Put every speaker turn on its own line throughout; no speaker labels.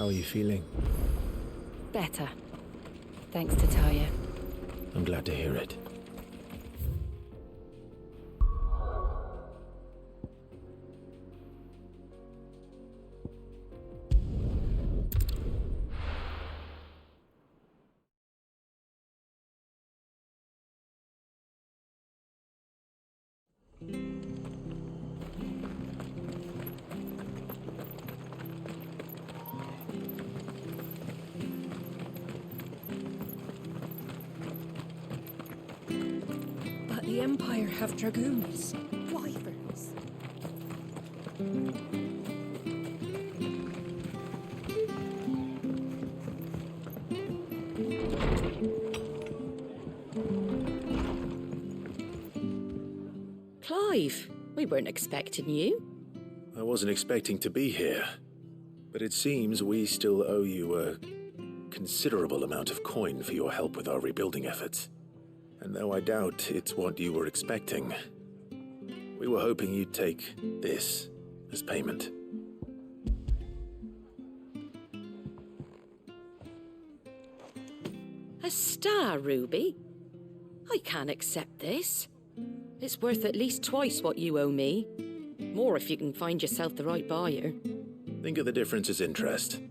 How are you feeling?
Better. Thanks to Talia.
I'm glad to hear it.
The Empire have dragoons, wyverns.
Clive, we weren't expecting you.
I wasn't expecting to be here, but it seems we still owe you a considerable amount of coin for your help with our rebuilding efforts. And though I doubt it's what you were expecting, we were hoping you'd take this as payment.
A star ruby? I can't accept this. It's worth at least twice what you owe me. More if you can find yourself the right buyer.
Think of the difference as interest.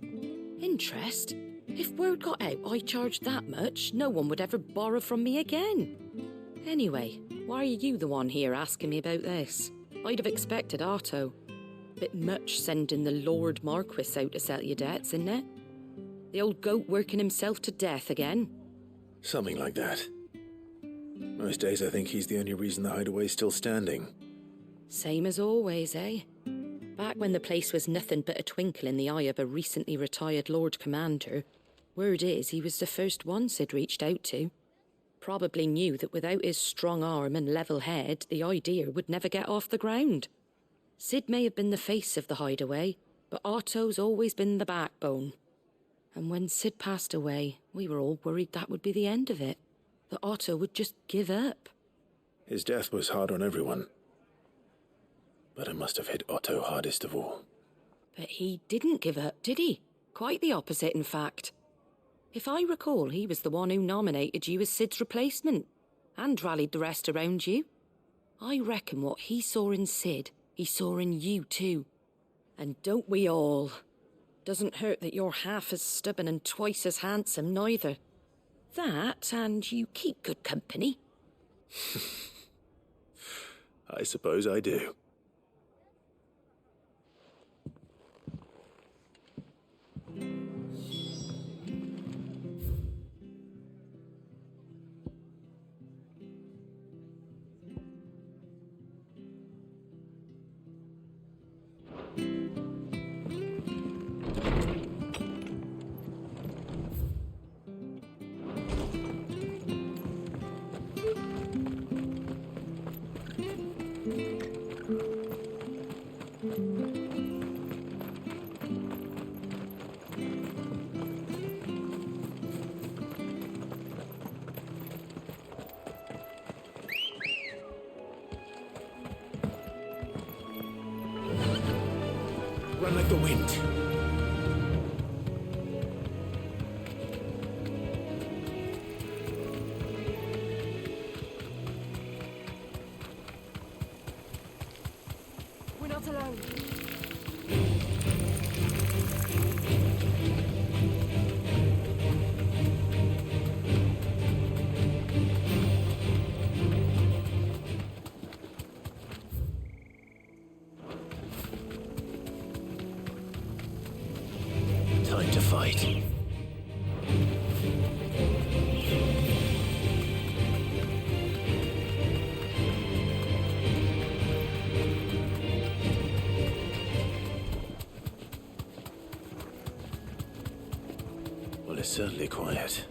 Interest? If word got out I charged that much, no one would ever borrow from me again. Anyway, why are you the one here asking me about this? I'd have expected Otto. Bit much sending the Lord Marquis out to settle your debts, isn't it? The old goat working himself to death again?
Something like that. Most days I think he's the only reason the hideaway's still standing.
Same as always, eh? Back when the place was nothing but a twinkle in the eye of a recently retired Lord Commander, word is he was the first one Sid reached out to. Probably knew that without his strong arm and level head, the idea would never get off the ground. Sid may have been the face of the hideaway, but Otto's always been the backbone. And when Sid passed away, we were all worried that would be the end of it. That Otto would just give up.
His death was hard on everyone. But it must have hit Otto hardest of all.
But he didn't give up, did he? Quite the opposite, in fact. If I recall, he was the one who nominated you as Sid's replacement, and rallied the rest around you. I reckon what he saw in Sid, he saw in you too. And don't we all? Doesn't hurt that you're half as stubborn and twice as handsome, neither. That, and you keep good company.
I suppose I do. Run like the wind.
We're not alone.
Time to fight. Well, it's certainly quiet.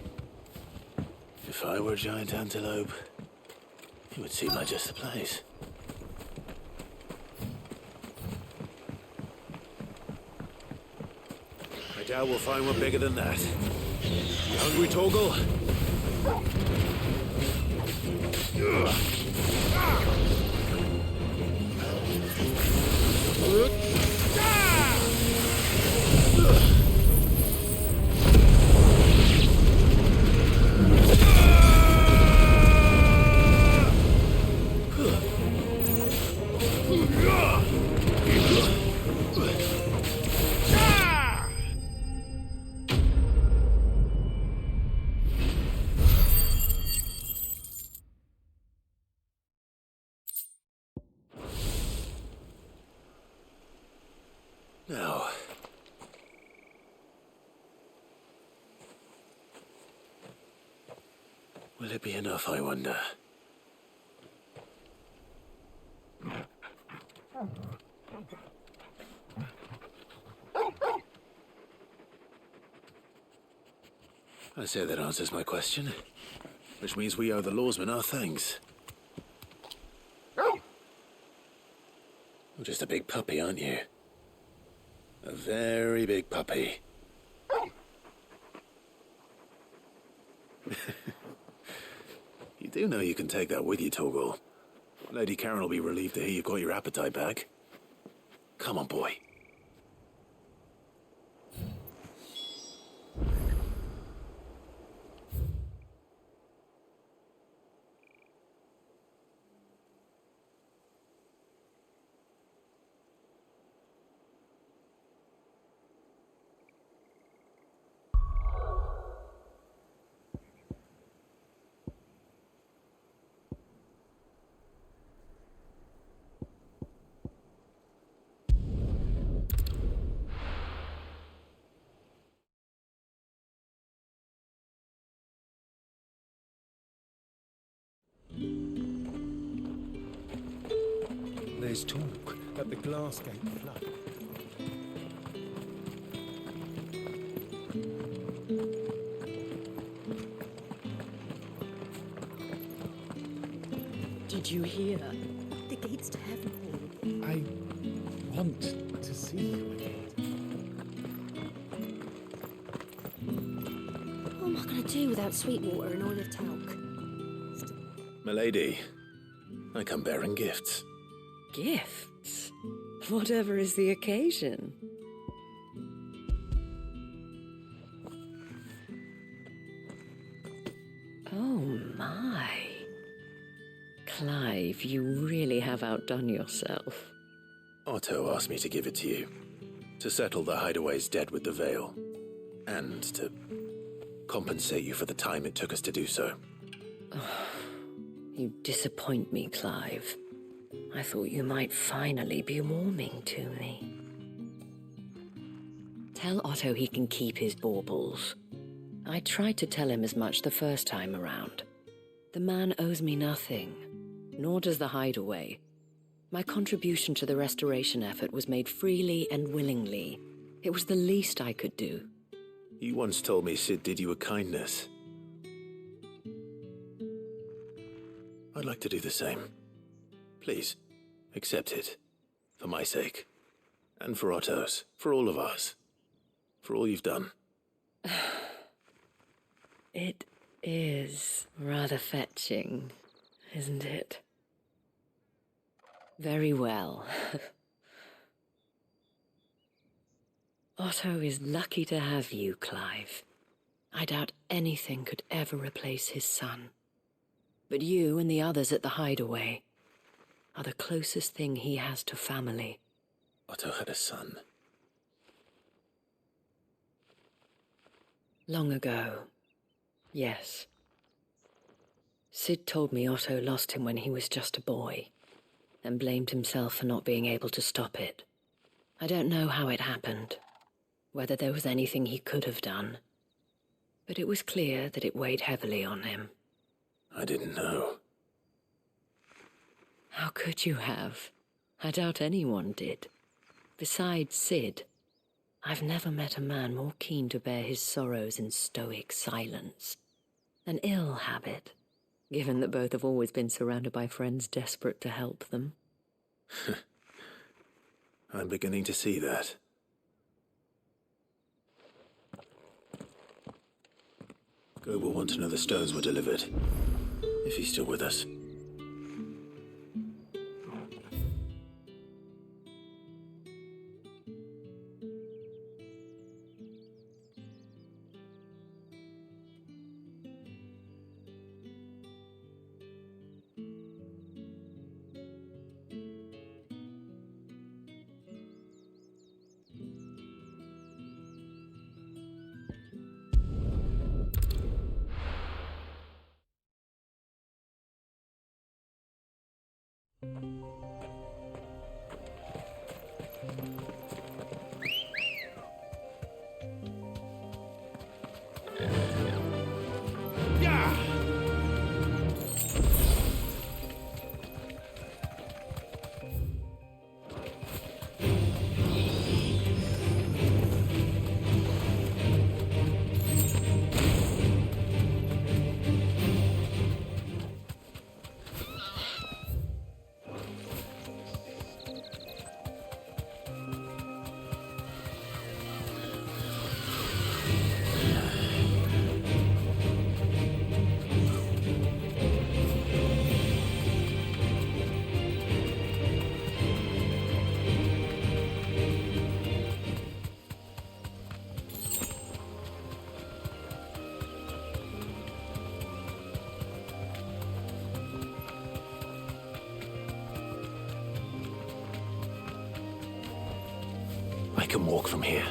If I were a giant antelope, it would seem like just the place. I doubt we'll find one bigger than that. You hungry, Torgal? Will it be enough, I wonder? I say that answers my question. Which means we owe the lawsmen our thanks. You're just a big puppy, aren't you? A very big puppy. You do know you can take that with you, Torgal. Lady Karen will be relieved to hear you've got your appetite back. Come on, boy.
There's talk at the Glassgate flood.
Did you hear?
The gates to heaven.
I want to see you again.
What am I going to do without Sweetwater and Olive Talc?
Milady, I come bearing gifts.
Gifts? Whatever is the occasion. Oh my. Clive, you really have outdone yourself.
Otto asked me to give it to you. To settle the Hideaway's debt with the Veil. And to compensate you for the time it took us to do so.
You disappoint me, Clive. I thought you might finally be warming to me. Tell Otto he can keep his baubles. I tried to tell him as much the first time around. The man owes me nothing, nor does the Hideaway. My contribution to the restoration effort was made freely and willingly. It was the least I could do.
You once told me Sid did you a kindness. I'd like to do the same. Please, accept it. For my sake. And for Otto's. For all of us. For all you've done.
It is rather fetching, isn't it? Very well. Otto is lucky to have you, Clive. I doubt anything could ever replace his son. But you and the others at the Hideaway are the closest thing he has to family.
Otto had a son.
Long ago, yes. Sid told me Otto lost him when he was just a boy, and blamed himself for not being able to stop it. I don't know how it happened, whether there was anything he could have done, but it was clear that it weighed heavily on him.
I didn't know.
How could you have? I doubt anyone did. Besides Sid, I've never met a man more keen to bear his sorrows in stoic silence. An ill habit, given that both have always been surrounded by friends desperate to help them.
I'm beginning to see that. Gob will want to know the stones were delivered. If he's still with us. can walk from here.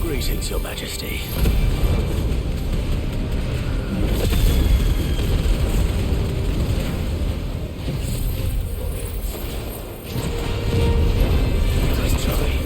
Greetings, Your Majesty. Nice try.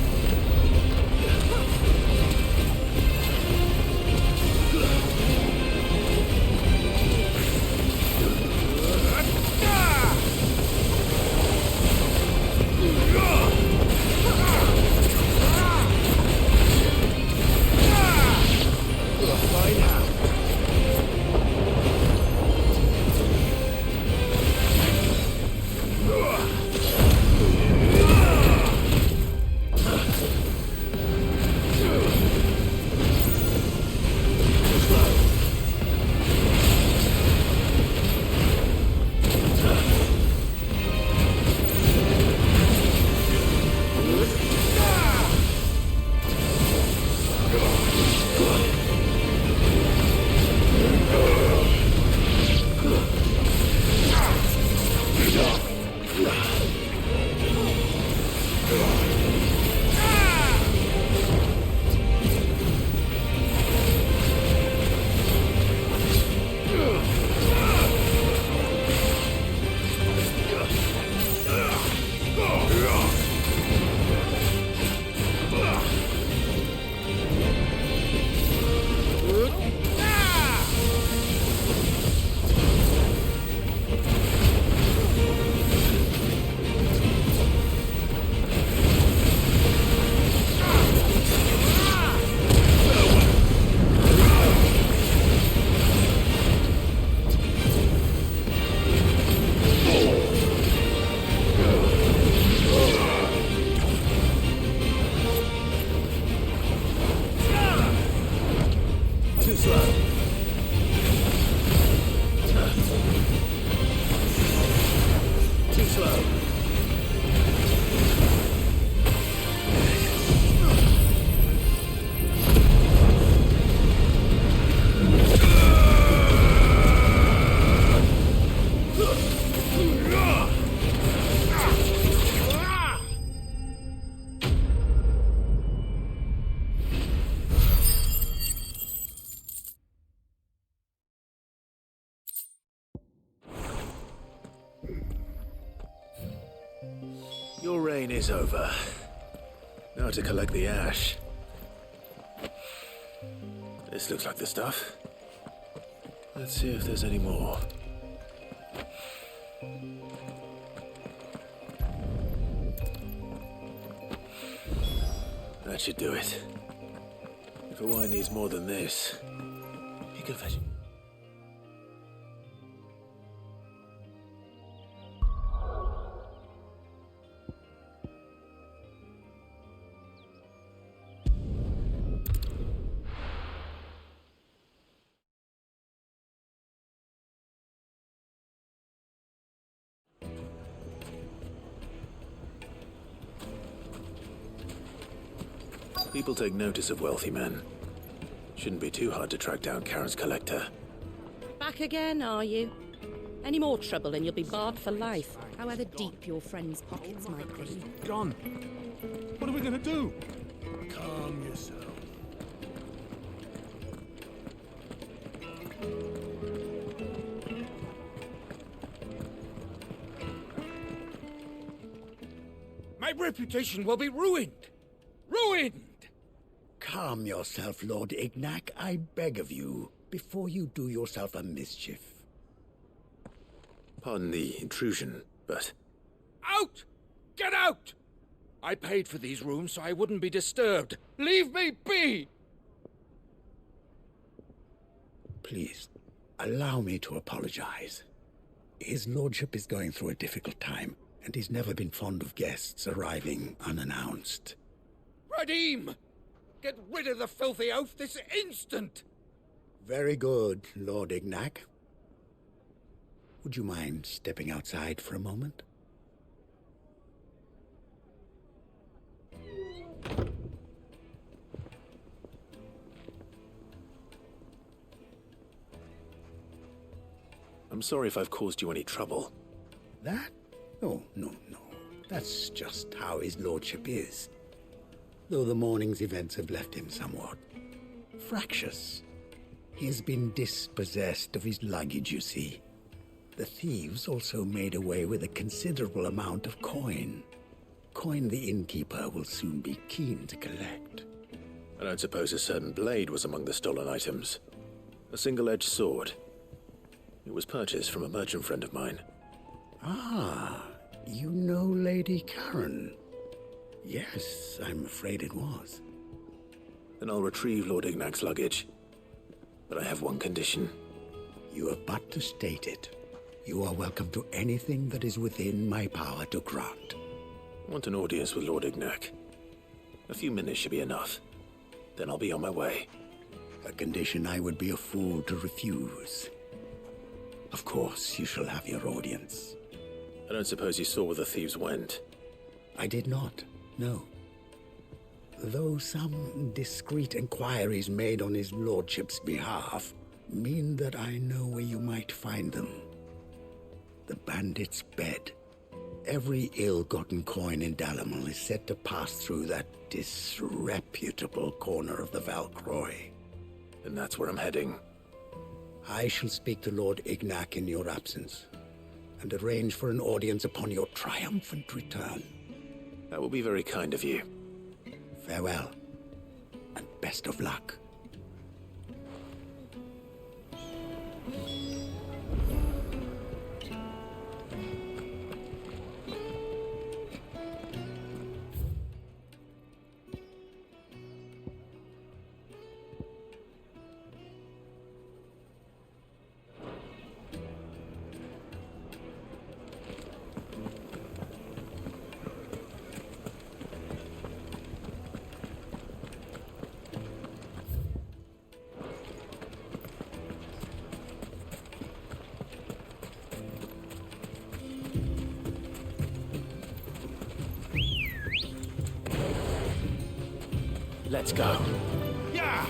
Your reign is over. Now to collect the ash. This looks like the stuff. Let's see if there's any more. That should do it. If a wine needs more than this, you can fetch it. People take notice of wealthy men. Shouldn't be too hard to track down Karen's collector.
Back again, are you? Any more trouble and you'll be barred for life.
however deep your friend's pockets might be.
John, what are we going to do? Calm yourself.
My reputation will be ruined! Ruined!
Calm yourself, Lord Ignac, I beg of you, before you do yourself a mischief.
Pardon the intrusion, but
Out! Get out! I paid for these rooms so I wouldn't be disturbed. Leave me be!
Please, allow me to apologize. His lordship is going through a difficult time, and he's never been fond of guests arriving unannounced.
Radim! Get rid of the filthy oaf this instant!
Very good, Lord Ignac. Would you mind stepping outside for a moment?
I'm sorry if I've caused you any trouble.
That? Oh, no. That's just how his lordship is. Though the morning's events have left him somewhat fractious. He has been dispossessed of his luggage, you see. The thieves also made away with a considerable amount of coin. Coin the innkeeper will soon be keen to collect.
I don't suppose a certain blade was among the stolen items. A single-edged sword. It was purchased from a merchant friend of mine.
Ah, you know Lady Karen. Yes, I'm afraid it was.
Then I'll retrieve Lord Ignac's luggage. But I have one condition.
You have but to state it. You are welcome to anything that is within my power to grant.
I want an audience with Lord Ignac. A few minutes should be enough. Then I'll be on my way.
A condition I would be a fool to refuse. Of course, you shall have your audience.
I don't suppose you saw where the thieves went.
I did not, no. Though some discreet inquiries made on his lordship's behalf mean that I know where you might find them. The bandit's bed. Every ill-gotten coin in Dalamel is said to pass through that disreputable corner of the Valcroy.
And that's where I'm heading.
I shall speak to Lord Ignac in your absence, and arrange for an audience upon your triumphant return.
That will be very kind of you.
Farewell, and best of luck.
Let's go.
Yeah!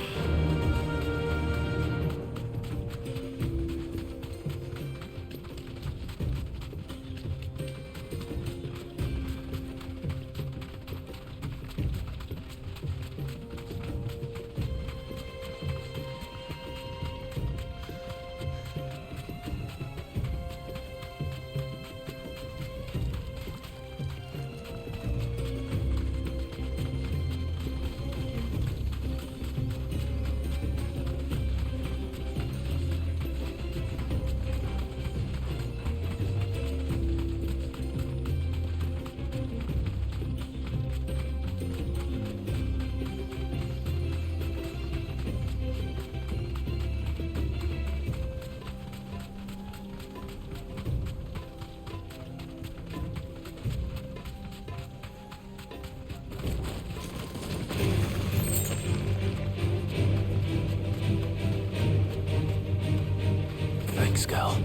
Thanks, Cal.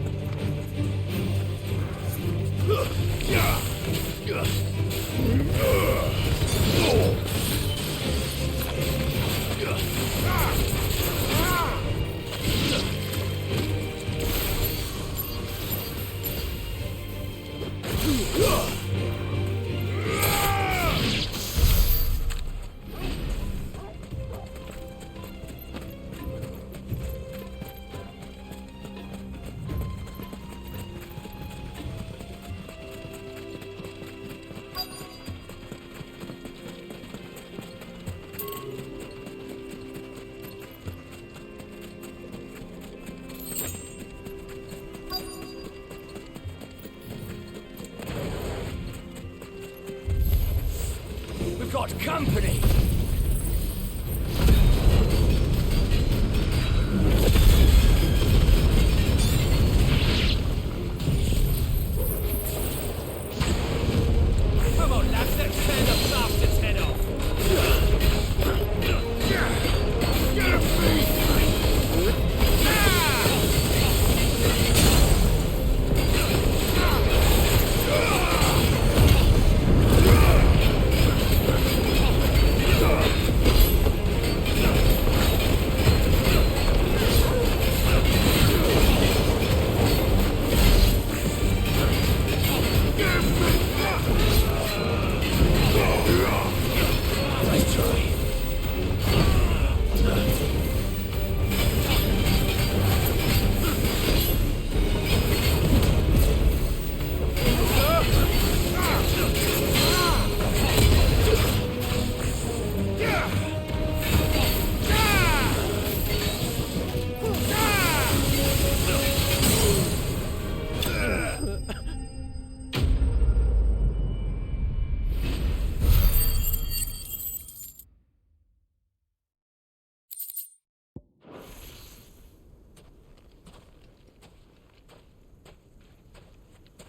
got company! Come on, lads, let's tear the bastard's head off!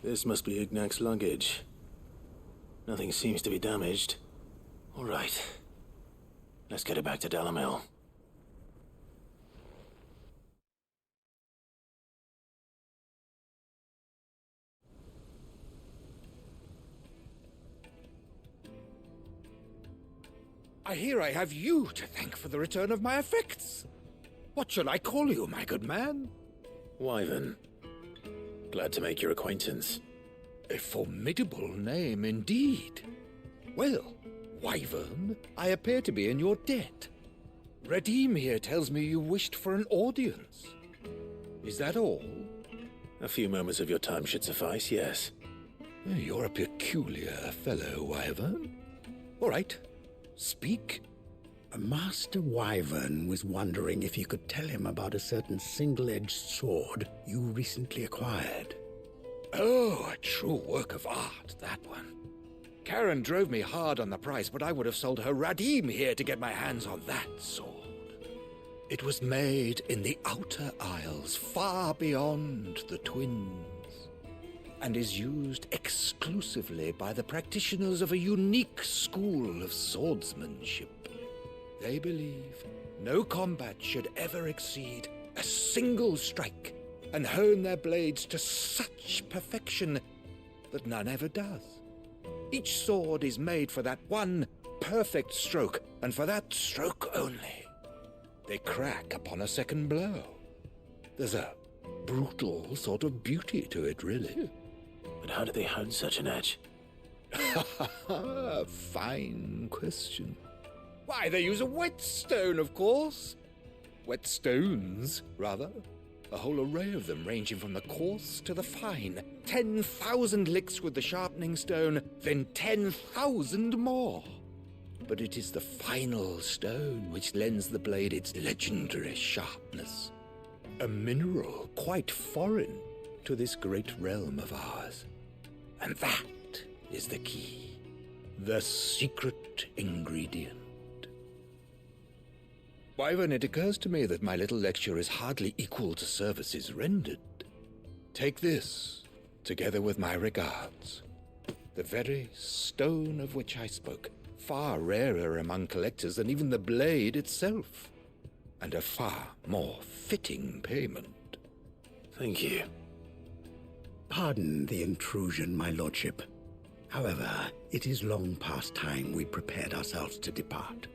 This must be Ignac's luggage. Nothing seems to be damaged. All right. Let's get it back to Dalamel.
I hear I have you to thank for the return of my effects. What shall I call you, my good man?
Wyvern. Glad to make your acquaintance.
A formidable name indeed. Well, Wyvern, I appear to be in your debt. Redeem here tells me you wished for an audience. Is that all?
A few moments of your time should suffice, yes.
You're a peculiar fellow, Wyvern. All right, speak.
Master Wyvern was wondering if you could tell him about a certain single-edged sword you recently acquired.
Oh, a true work of art, that one. Karen drove me hard on the price, but I would have sold her Radim here to get my hands on that sword. It was made in the Outer Isles, far beyond the Twins, and is used exclusively by the practitioners of a unique school of swordsmanship. They believe no combat should ever exceed a single strike, and hone their blades to such perfection that none ever does. Each sword is made for that one perfect stroke, and for that stroke only. They crack upon a second blow. There's a brutal sort of beauty to it, really.
But how do they hone such an edge?
Fine question. Why, they use a whetstone, of course. Whetstones, rather. A whole array of them, ranging from the coarse to the fine. 10,000 licks with the sharpening stone, then 10,000 more. But it is the final stone which lends the blade its legendary sharpness. A mineral quite foreign to this great realm of ours. And that is the key. The secret ingredient. Wyvern, it occurs to me that my little lecture is hardly equal to services rendered. Take this, together with my regards. The very stone of which I spoke, far rarer among collectors than even the blade itself, and a far more fitting payment.
Thank you.
Pardon the intrusion, my lordship. However, it is long past time we prepared ourselves to depart.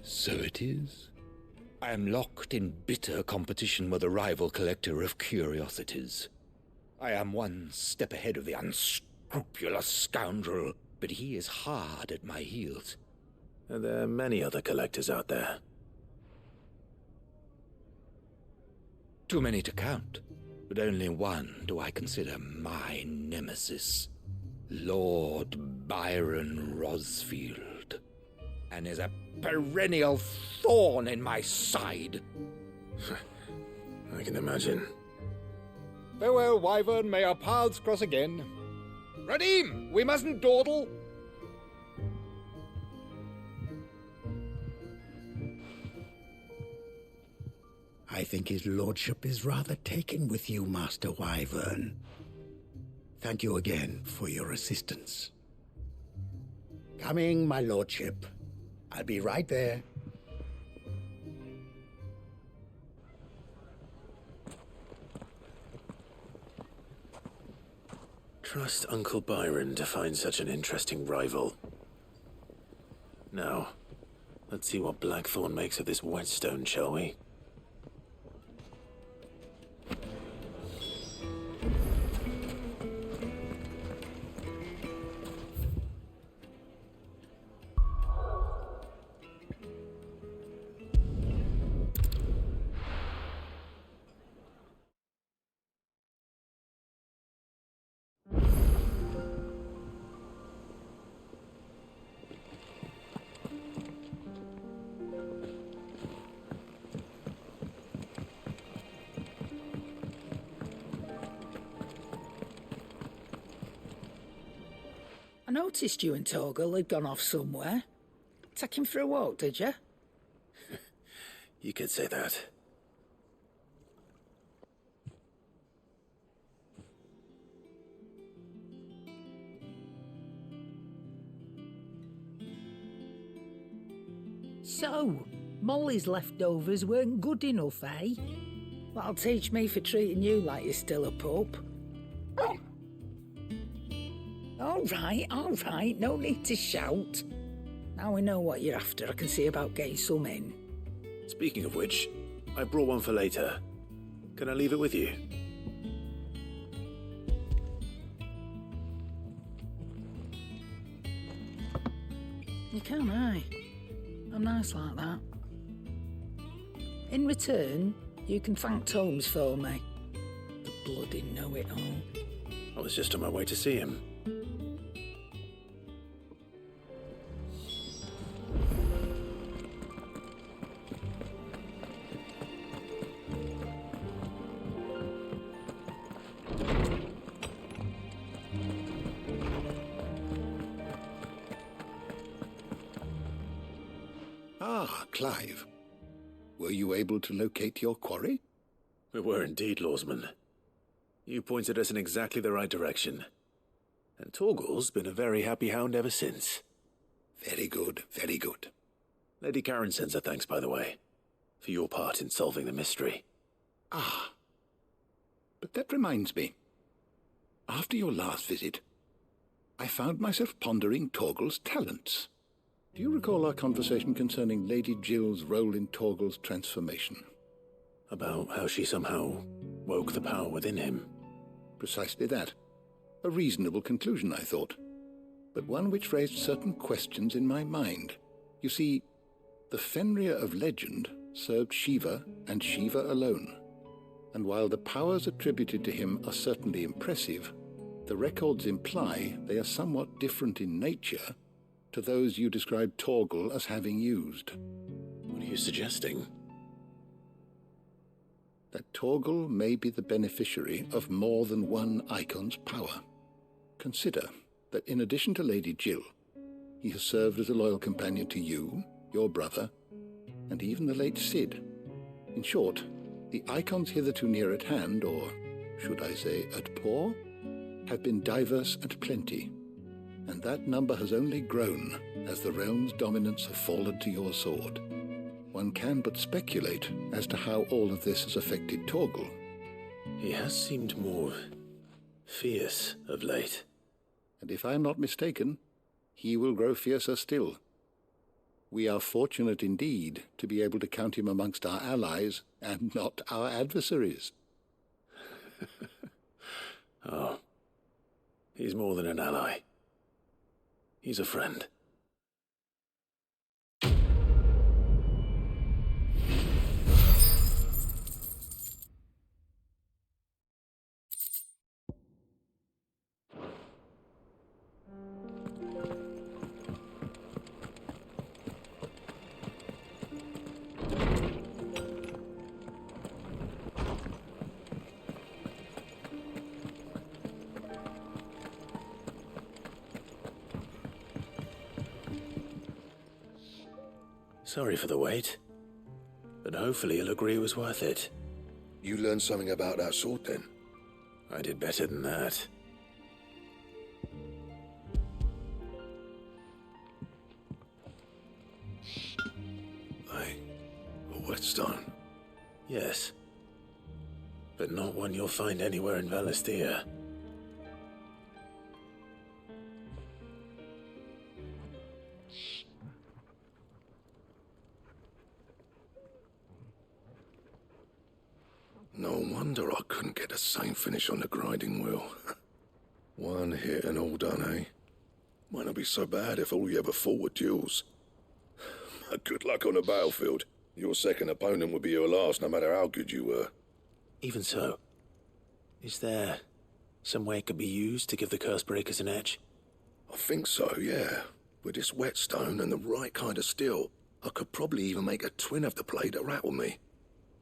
So it is. I am locked in bitter competition with a rival collector of curiosities. I am one step ahead of the unscrupulous scoundrel, but he is hard at my heels.
And there are many other collectors out there.
Too many to count, but only one do I consider my nemesis. Lord Byron Rosfield. And is a perennial thorn in my side.
I can imagine.
Farewell, Wyvern. May our paths cross again. Radim, we mustn't dawdle.
I think his lordship is rather taken with you, Master Wyvern. Thank you again for your assistance. Coming, my lordship. I'll be right there.
Trust Uncle Byron to find such an interesting rival. Now, let's see what Blackthorn makes of this whetstone, shall we?
I noticed you and Torgal had gone off somewhere. Take him for a walk, did you?
You could say that.
So, Molly's leftovers weren't good enough, eh?
That'll teach me for treating you like you're still a pup. All right, no need to shout. Now we know what you're after, I can see about getting some in.
Speaking of which, I brought one for later. Can I leave it with you?
You can, aye. I'm nice like that. In return, you can thank Tomes for me. The bloody know-it-all.
I was just on my way to see him.
Ah, Clive. Were you able to locate your quarry?
We were indeed, Lawsman. You pointed us in exactly the right direction. And Torgal's been a very happy hound ever since.
Very good, very good.
Lady Karen sends her thanks, by the way, for your part in solving the mystery.
Ah. But that reminds me. After your last visit, I found myself pondering Torgal's talents. Do you recall our conversation concerning Lady Jill's role in Torgal's transformation?
About how she somehow woke the power within him.
Precisely that. A reasonable conclusion, I thought, but one which raised certain questions in my mind. You see, the Fenrir of legend served Shiva and Shiva alone, and while the powers attributed to him are certainly impressive, the records imply they are somewhat different in nature to those you described Torgal as having used.
What are you suggesting?
That Torgal may be the beneficiary of more than one icon's power. Consider that in addition to Lady Jill, he has served as a loyal companion to you, your brother, and even the late Cid. In short, the icons hitherto near at hand, or should I say at paw, have been diverse and plenty, and that number has only grown as the realm's dominance have fallen to your sword. One can but speculate as to how all of this has affected Torgal.
He has seemed more fierce of late.
And if I am not mistaken, he will grow fiercer still. We are fortunate indeed to be able to count him amongst our allies and not our adversaries.
Oh, he's more than an ally. He's a friend. Sorry for the wait, but hopefully he'll agree it was worth it.
You learned something about that sword then?
I did better than that.
A whetstone?
Yes. But not one you'll find anywhere in Valisthea.
No wonder I couldn't get the same finish on the grinding wheel. One hit and all done, eh? Might not be so bad if all you ever fought were duels. But good luck on the battlefield. Your second opponent would be your last, no matter how good you were.
Even so, is there some way it could be used to give the Cursebreakers an edge?
I think so, yeah. With this whetstone and the right kind of steel, I could probably even make a twin of the blade that rattled me.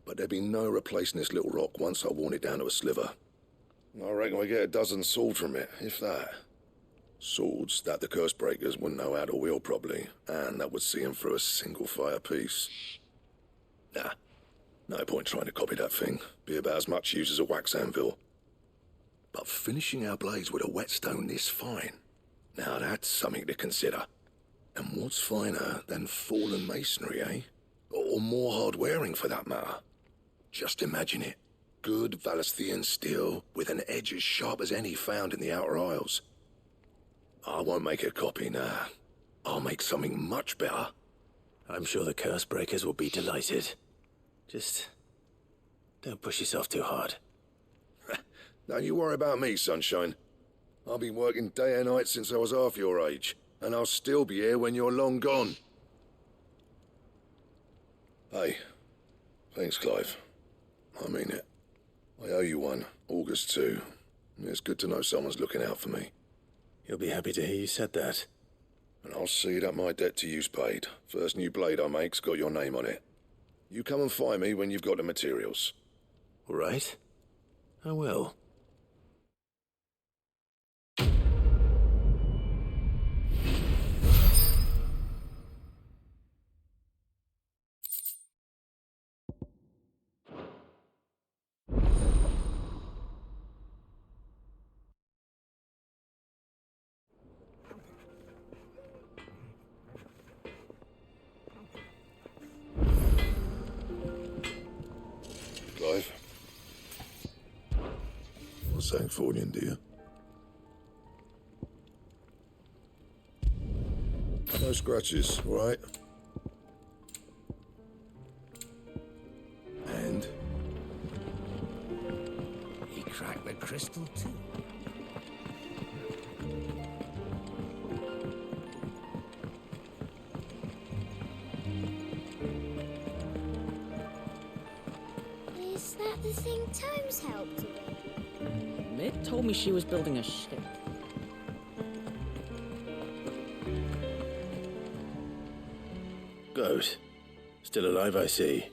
But there'd be no replacing this little rock once I worn it down to a sliver. I reckon we get a dozen swords from it, if that. Swords that the Cursebreakers wouldn't know how to wield properly, and that would see them through a single fire piece. Nah, no point trying to copy that thing. Be about as much use as a wax anvil. But finishing our blades with a whetstone this fine, now that's something to consider. And what's finer than fallen masonry, eh? Or more hard-wearing, for that matter. Just imagine it. Good Valisthean steel with an edge as sharp as any found in the Outer Isles. I won't make a copy, nah. I'll make something much better.
I'm sure the Cursebreakers will be delighted. Just don't push yourself too hard.
Don't you worry about me, sunshine. I've been working day and night since I was half your age, and I'll still be here when you're long gone. Hey, thanks, Clive. I mean it. I owe you one, August too. It's good to know someone's looking out for me.
You'll be happy to hear you said that.
And I'll see that my debt to you's paid. First new blade I make's got your name on it. You come and find me when you've got the materials.
All right. I will.
Clive? What's that for you, dear? No scratches, all right? And?
He cracked the crystal too.
Is that the thing Tomes helped you with?
Mick told me she was building a ship.
Good. Still alive, I see.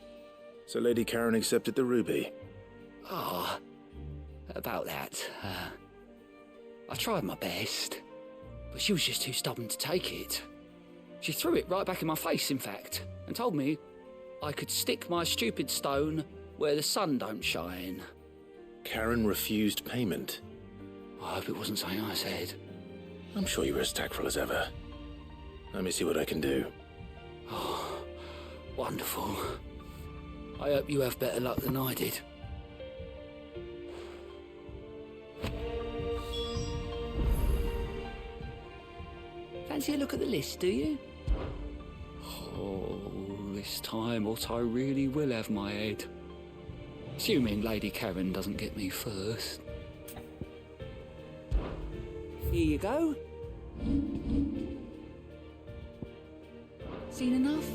So Lady Karen accepted the ruby.
Ah, about that. I tried my best, but she was just too stubborn to take it. She threw it right back in my face, in fact, and told me I could stick my stupid stone where the sun don't shine.
Karen refused payment.
I hope it wasn't something I said.
I'm sure you were as tactful as ever. Let me see what I can do.
Oh, wonderful. I hope you have better luck than I did. Fancy a look at the list, do you? Oh, this time Otto really will have my head. Assuming Lady Karen doesn't get me first. Here you go. Seen enough?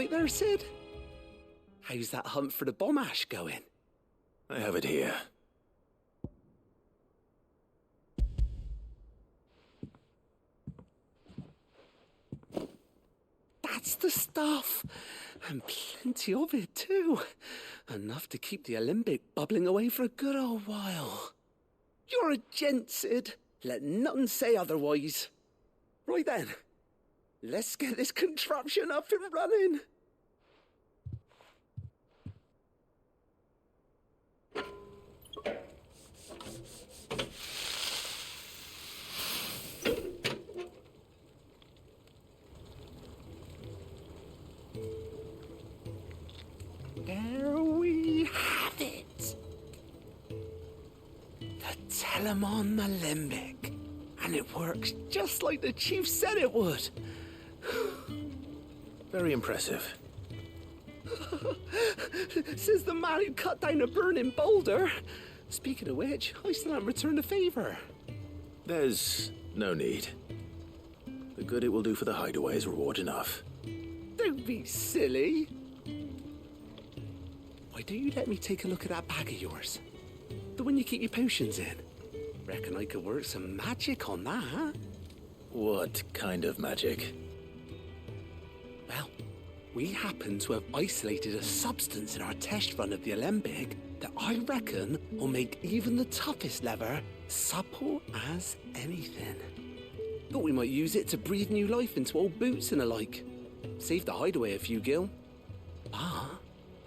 right there, Sid? How's that hunt for the bomb ash going?
I have it here.
That's the stuff. And plenty of it, too. Enough to keep the Alembic bubbling away for a good old while. You're a gent, Sid. Let nothing say otherwise. Right then, let's get this contraption up and running. There we have it. The Telemon Alembic. And it works just like the chief said it would.
Very impressive.
Says the man who cut down a burning boulder. Speaking of which, I still haven't returned the favor.
There's no need. The good it will do for the hideaway is reward enough.
Don't be silly. Why don't you let me take a look at that bag of yours? The one you keep your potions in. Reckon I could work some magic on that.
What kind of magic?
Well, we happen to have isolated a substance in our test run of the Alembic that I reckon will make even the toughest lever supple as anything. Thought we might use it to breathe new life into old boots and the like. Save the hideaway a few gil. Ah,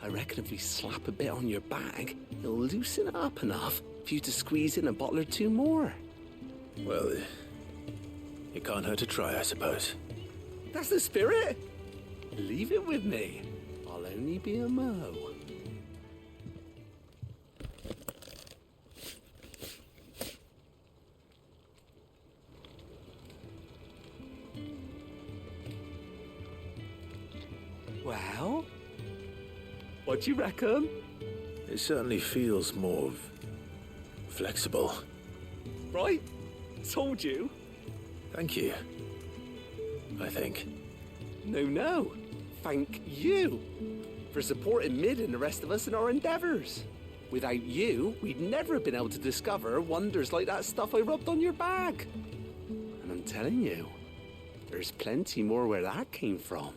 I reckon if we slap a bit on your bag, it'll loosen it up enough for you to squeeze in a bottle or two more.
Well, it can't hurt to try, I suppose.
That's the spirit. Leave it with me. I'll only be a mo. Well, what do you reckon?
It certainly feels more flexible.
Right? Told you.
Thank you. I think.
No. Thank you for supporting Mid and the rest of us in our endeavors. Without you, we'd never have been able to discover wonders like that stuff I rubbed on your bag. And I'm telling you, there's plenty more where that came from.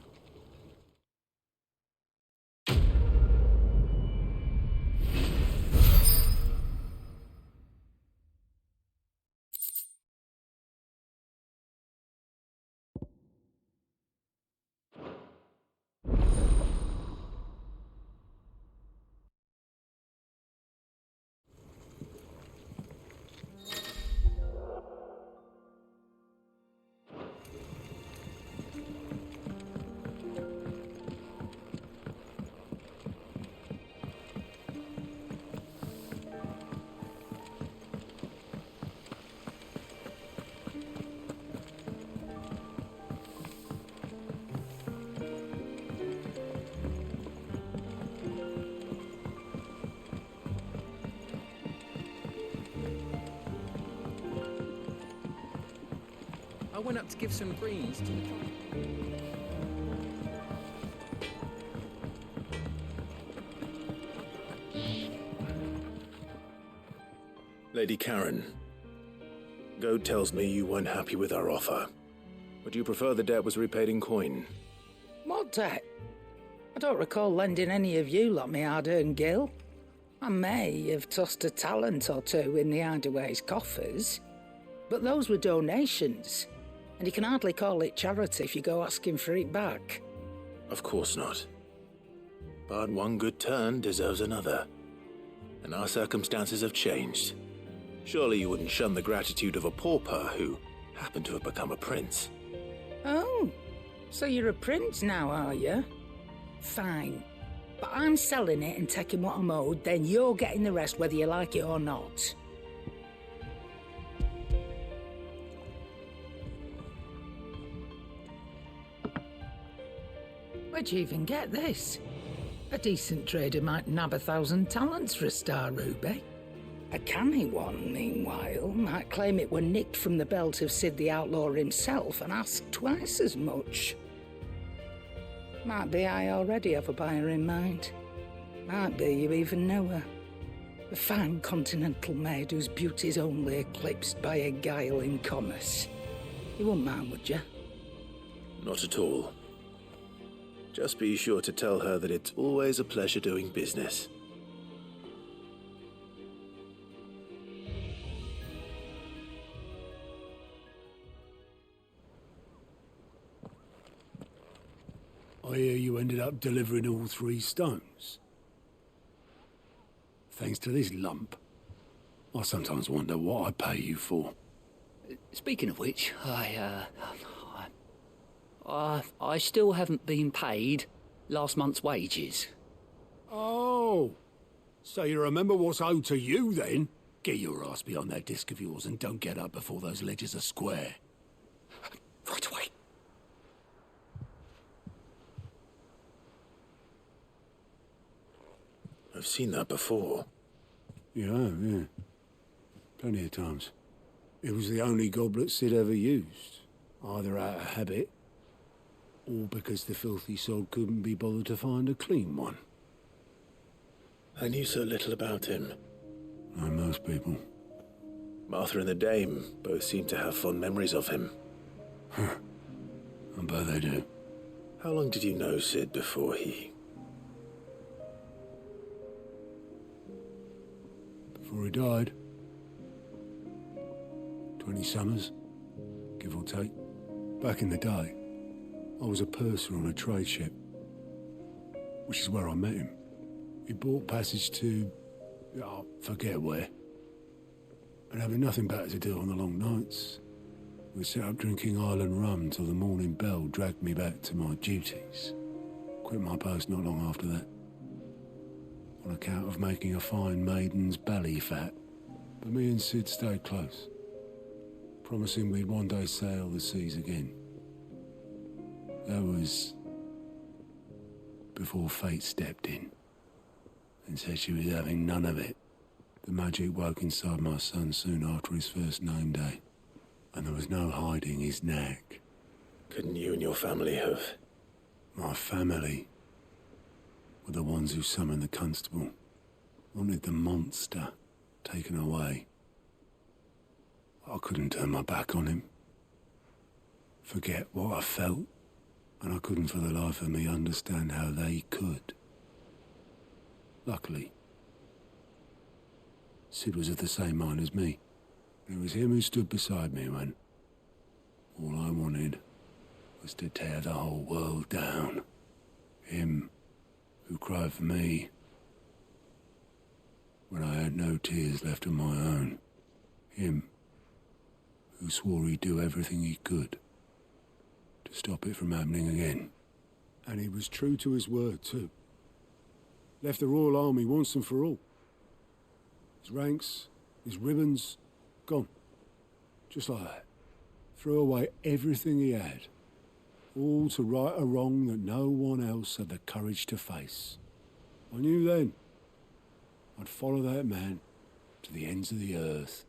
I went up to give some greens to the
Lady Karen, Goad tells me you weren't happy with our offer. Would you prefer the debt was repaid in coin?
What debt? I don't recall lending any of you lot me hard-earned gil. I may have tossed a talent or two in the hideaway's coffers, but those were donations, and you can hardly call it charity if you go asking for it back.
Of course not. But one good turn deserves another. And our circumstances have changed. Surely you wouldn't shun the gratitude of a pauper who happened to have become a prince.
Oh, so you're a prince now, are you? Fine. But I'm selling it and taking what I'm owed, then you're getting the rest whether you like it or not. Where'd you even get this? A decent trader might nab 1,000 talents for a star ruby. A canny one, meanwhile, might claim it were nicked from the belt of Sid the Outlaw himself and ask twice as much. Might be I already have a buyer in mind. Might be you even know her. A fine continental maid whose beauty's only eclipsed by a guile in commerce. You wouldn't mind, would you?
Not at all. Just be sure to tell her that it's always a pleasure doing business.
I hear you ended up delivering all 3 stones. Thanks to this lump. I sometimes wonder what I pay you for.
Speaking of which, I still haven't been paid last month's wages.
Oh, so you remember what's owed to you then? Get your ass behind that disc of yours and don't get up before those ledgers are square.
Right away.
I've seen that before.
You have, yeah. Plenty of times. It was the only goblet Sid ever used, either out of habit, or because the filthy sod couldn't be bothered to find a clean one.
I knew so little about him.
Like most people.
Martha and the Dame both seem to have fond memories of him.
Huh. I bet they do.
How long did you know Sid before he...
Before he died. 20 summers, give or take. Back in the day, I was a purser on a trade ship, which is where I met him. He bought passage to... forget where. And having nothing better to do on the long nights, we set up drinking island rum till the morning bell dragged me back to my duties. Quit my post not long after that, on account of making a fine maiden's belly fat. But me and Sid stayed close, promising we'd one day sail the seas again. That was before fate stepped in and said she was having none of it. The magic woke inside my son soon after his first name day, and there was no hiding his knack.
Couldn't you and your family have...
My family were the ones who summoned the constable, wanted the monster taken away. I couldn't turn my back on him, forget what I felt, and I couldn't for the life of me understand how they could. Luckily, Sid was of the same mind as me. It was him who stood beside me when all I wanted was to tear the whole world down. Him who cried for me when I had no tears left of my own. Him who swore he'd do everything he could to stop it from happening again. And he was true to his word, too. Left the Royal Army once and for all. His ranks, his ribbons, gone. Just like that. Threw away everything he had. All to right a wrong that no one else had the courage to face. I knew then I'd follow that man to the ends of the earth.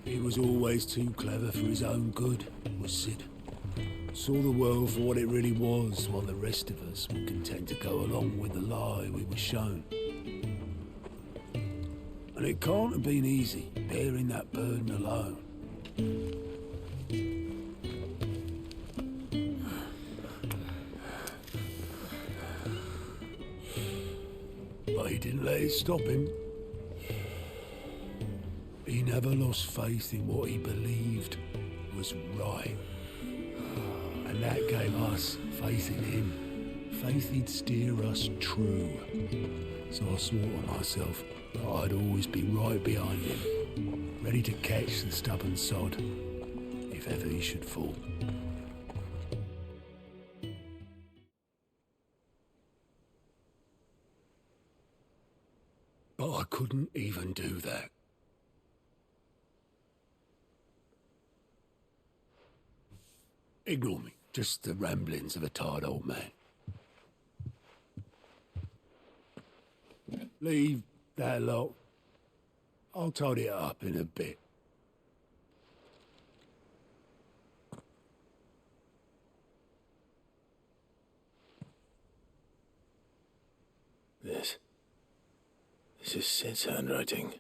He was always too clever for his own good, was Sid. Saw the world for what it really was, while the rest of us were content to go along with the lie we were shown. And it can't have been easy, bearing that burden alone. But he didn't let it stop him. He never lost faith in what he believed was right. And that gave us faith in him. Faith he'd steer us true. So I swore to myself that I'd always be right behind him, ready to catch the stubborn sod, if ever he should fall. But I couldn't even do that. Ignore me. Just the ramblings of a tired old man. Leave that lot. I'll tidy it up in a bit.
This is Sid's handwriting.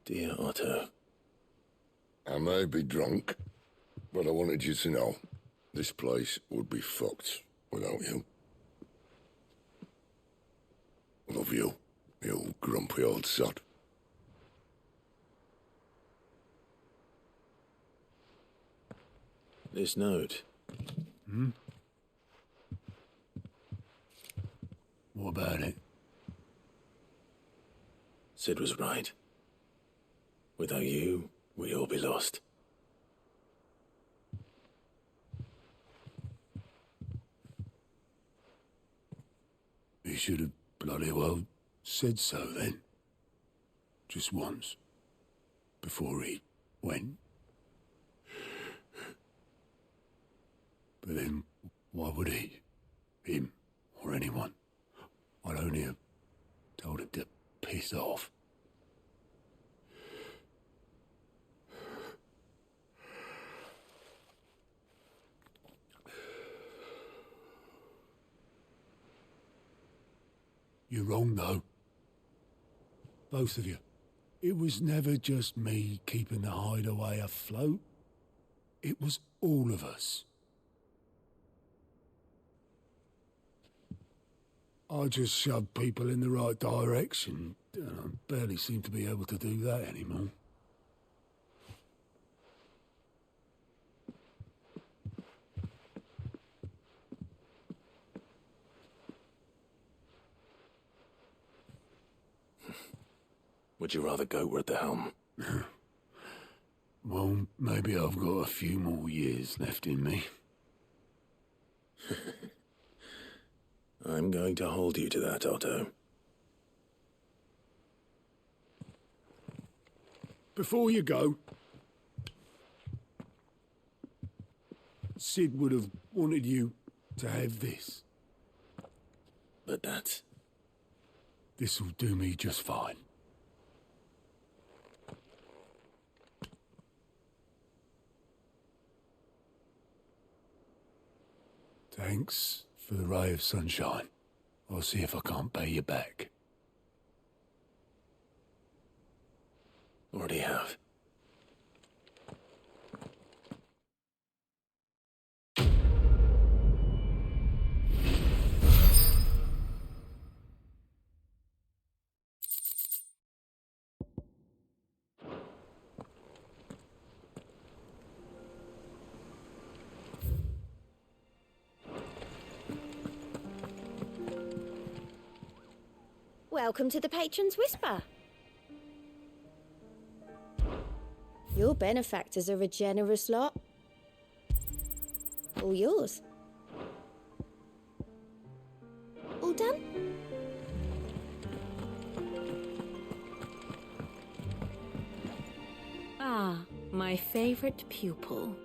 Dear Otto.
I may be drunk, but I wanted you to know this place would be fucked without you. Love you, you grumpy old sod.
This note.
Hmm? What about it?
Sid was right. Without you, we'd all be lost.
He should have bloody well said so then. Just once. Before he went. But then, why would he? Him, or anyone? I'd only have told him to piss off. You're wrong, though. Both of you. It was never just me keeping the hideaway afloat. It was all of us. I just shoved people in the right direction, and I barely seem to be able to do that anymore.
Would you rather go at the helm?
Well, maybe I've got a few more years left in me.
I'm going to hold you to that, Otto.
Before you go, Sid would have wanted you to have this.
But that...
This'll do me just fine. Thanks for the ray of sunshine. I'll see if I can't pay you back.
Already have.
Welcome to the Patron's Whisper. Your benefactors are a generous lot. All yours. All done?
Ah, my favorite pupil.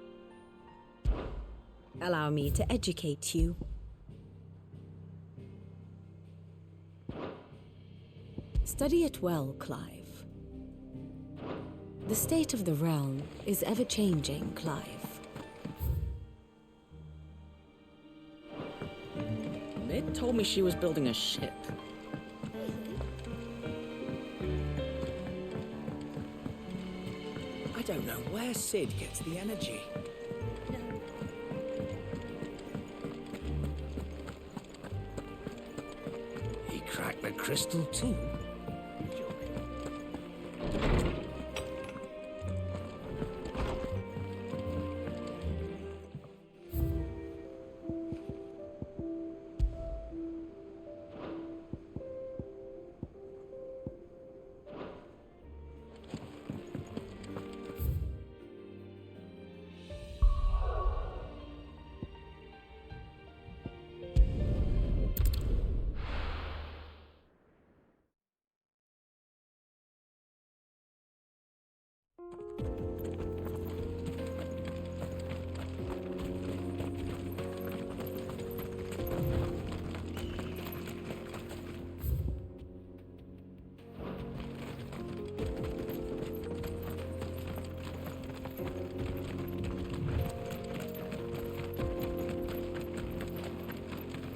Allow me to educate you. Study it well, Clive. The state of the realm is ever-changing, Clive.
Mid told me she was building a ship. I don't know where Sid gets the energy. He cracked the crystal too.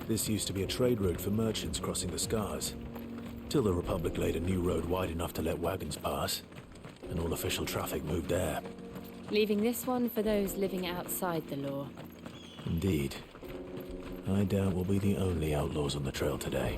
This used to be a trade route for merchants crossing the Scars, till the Republic laid a new road wide enough to let wagons pass, and all official traffic moved there.
Leaving this one for those living outside the law.
Indeed. I doubt we'll be the only outlaws on the trail today.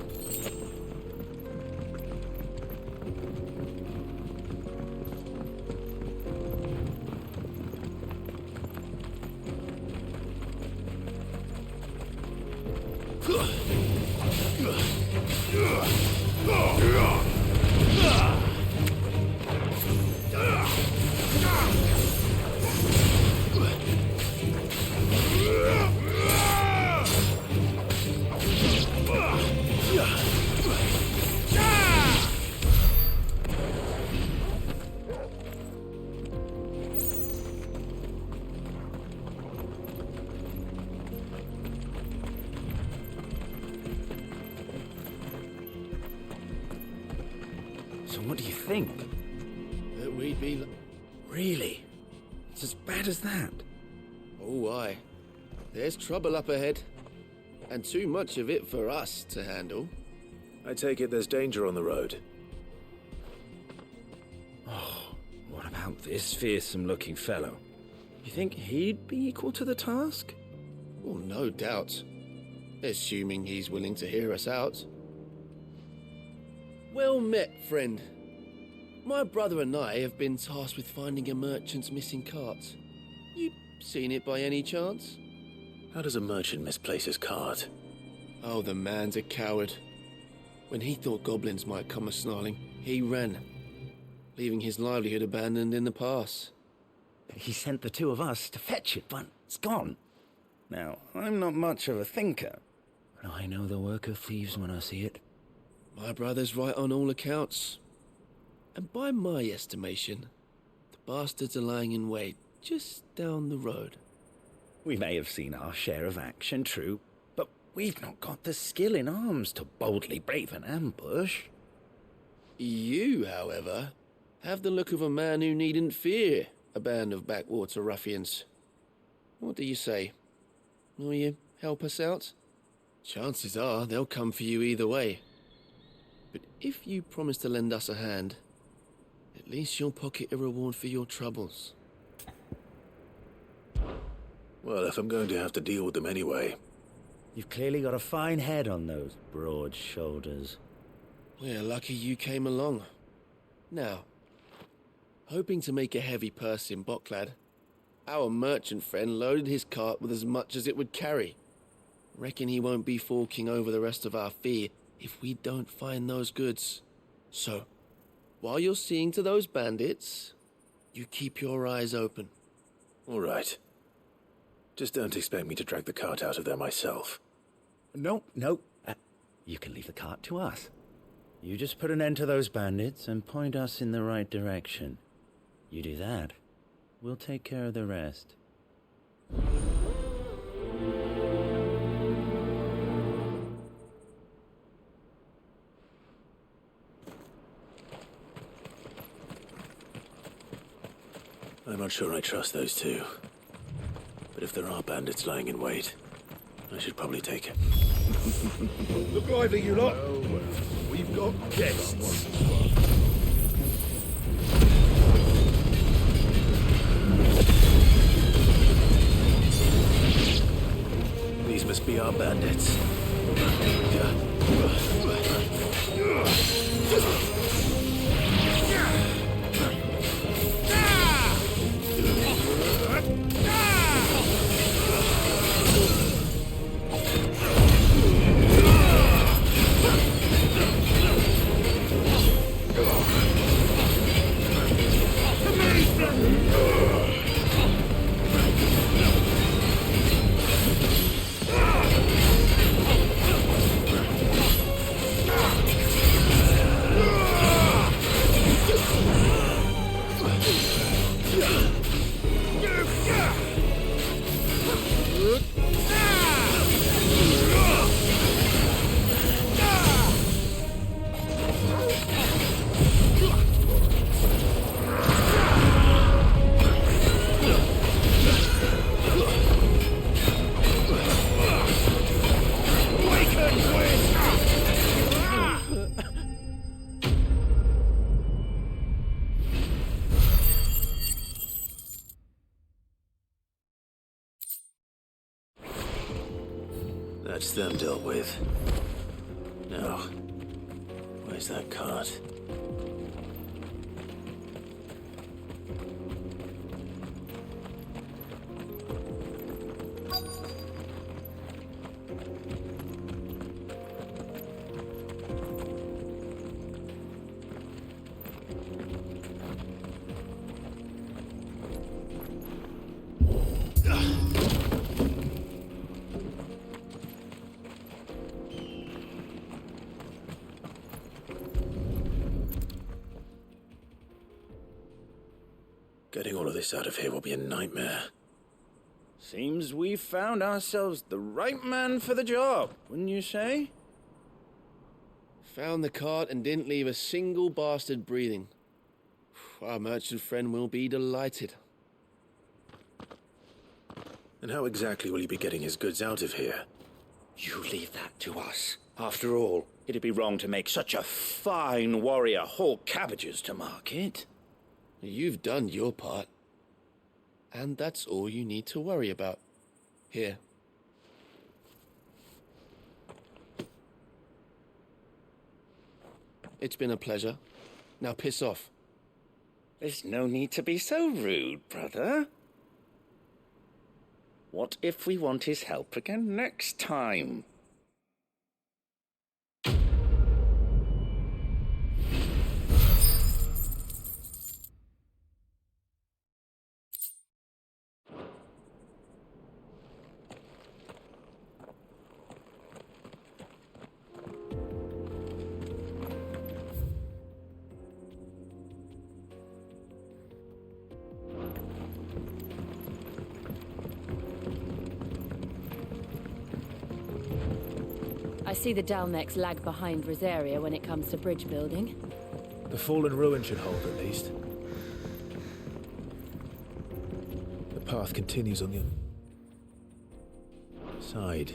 So what do you think?
That we'd be...
Really? It's as bad as that?
Oh, aye. There's trouble up ahead. And too much of it for us to handle.
I take it there's danger on the road.
Oh, what about this fearsome-looking fellow? You think he'd be equal to the task?
Well, no doubt. Assuming he's willing to hear us out. Well met, friend. My brother and I have been tasked with finding a merchant's missing cart. You seen it by any chance?
How does a merchant misplace his cart?
Oh, the man's a coward. When he thought goblins might come a-snarling, he ran, leaving his livelihood abandoned in the pass.
He sent the two of us to fetch it, but it's gone. Now, I'm not much of a thinker, but I know the work of thieves when I see it.
My brother's right on all accounts. And by my estimation, the bastards are lying in wait just down the road.
We may have seen our share of action, true, but we've not got the skill in arms to boldly brave an ambush.
You, however, have the look of a man who needn't fear a band of backwater ruffians. What do you say? Will you help us out? Chances are they'll come for you either way. But if you promise to lend us a hand, at least you'll pocket a reward for your troubles.
Well, if I'm going to have to deal with them anyway.
You've clearly got a fine head on those broad shoulders.
We're lucky you came along. Now, hoping to make a heavy purse in Bocklad, our merchant friend loaded his cart with as much as it would carry. Reckon he won't be forking over the rest of our fee if we don't find those goods. So, while you're seeing to those bandits, you keep your eyes open.
All right. Just don't expect me to drag the cart out of there myself.
No. You can leave the cart to us. You just put an end to those bandits and point us in the right direction. You do that, we'll take care of the rest.
I'm not sure I trust those two. But if there are bandits lying in wait, I should probably take it.
Look lively, you lot. We've got guests.
These must be our bandits. That's them dealt with. Now, where's that cart? Getting all of this out of here will be a nightmare.
Seems we've found ourselves the right man for the job, wouldn't you say?
Found the cart and didn't leave a single bastard breathing. Our merchant friend will be delighted.
And how exactly will he be getting his goods out of here?
You leave that to us. After all, it'd be wrong to make such a fine warrior haul cabbages to market.
You've done your part. And that's all you need to worry about. Here. It's been a pleasure. Now piss off.
There's no need to be so rude, brother. What if we want his help again next time?
I see the Dalnecs lag behind Rosaria when it comes to bridge building.
The fallen ruin should hold, at least. The path continues on the side.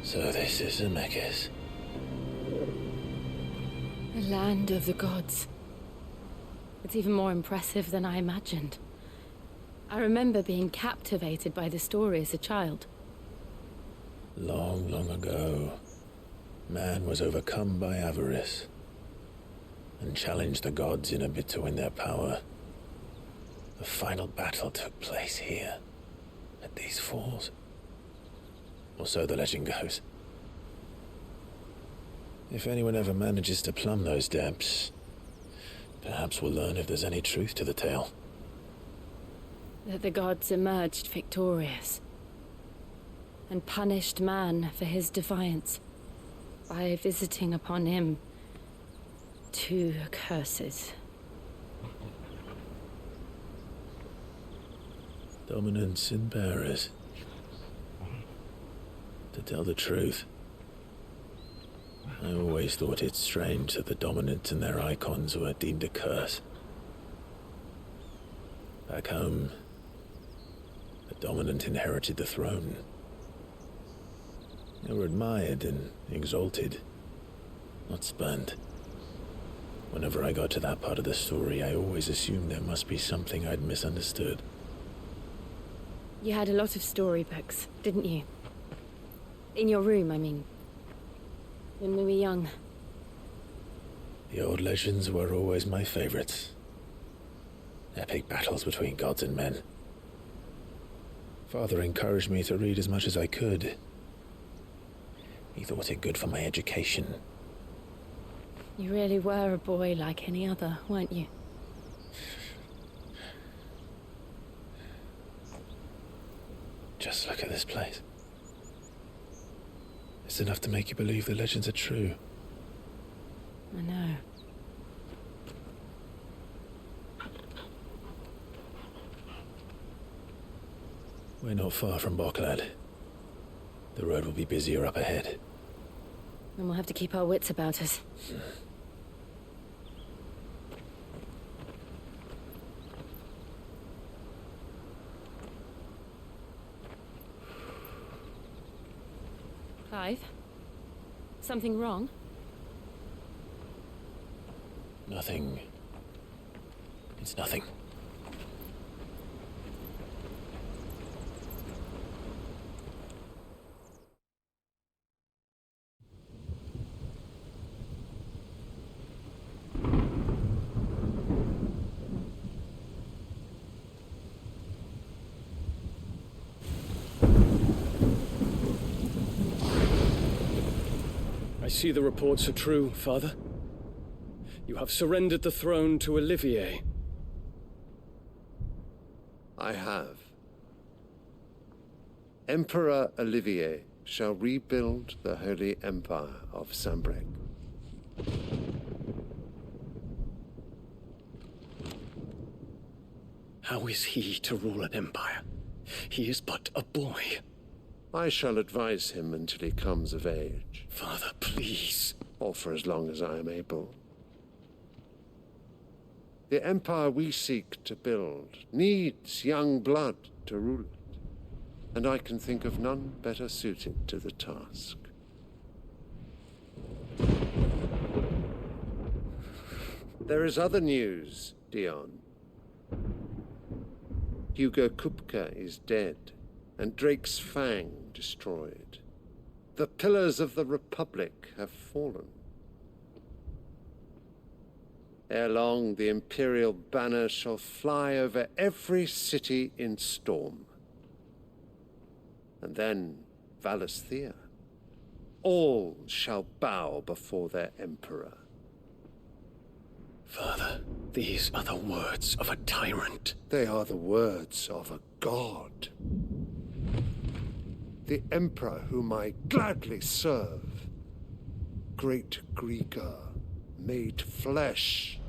So this is Zemeckis.
The land of the gods. It's even more impressive than I imagined. I remember being captivated by the story as a child.
Long, long ago, man was overcome by avarice and challenged the gods in a bid to win their power. The final battle took place here, at these falls. Or so the legend goes. If anyone ever manages to plumb those depths, perhaps we'll learn if there's any truth to the tale.
That the gods emerged victorious and punished man for his defiance by visiting upon him 2 curses.
Dominance and bearers. To tell the truth, I always thought it strange that the dominant and their icons were deemed a curse. Back home, the dominant inherited the throne. They were admired and exalted, not spurned. Whenever I got to that part of the story, I always assumed there must be something I'd misunderstood.
You had a lot of storybooks, didn't you? In your room, I mean. When we were young.
The old legends were always my favorites. Epic battles between gods and men. Father encouraged me to read as much as I could. He thought it good for my education.
You really were a boy like any other, weren't you?
Just look at this place. It's enough to make you believe the legends are true.
I know.
We're not far from Bocklad. The road will be busier up ahead.
And we'll have to keep our wits about us. Clive? Something wrong?
Nothing. It's nothing.
I see the reports are true, Father. You have surrendered the throne to Olivier.
I have. Emperor Olivier shall rebuild the Holy Empire of Sambrec.
How is he to rule an empire? He is but a boy.
I shall advise him until he comes of age.
Father, please.
Or for as long as I am able. The empire we seek to build needs young blood to rule it, and I can think of none better suited to the task. There is other news, Dion. Hugo Kupka is dead, and Drake's Fang destroyed. The pillars of the Republic have fallen. Ere long, the Imperial banner shall fly over every city in Storm. And then Valisthea. All shall bow before their Emperor.
Father, these are the words of a tyrant.
They are the words of a god. The Emperor whom I gladly serve. Great Greeker, made flesh.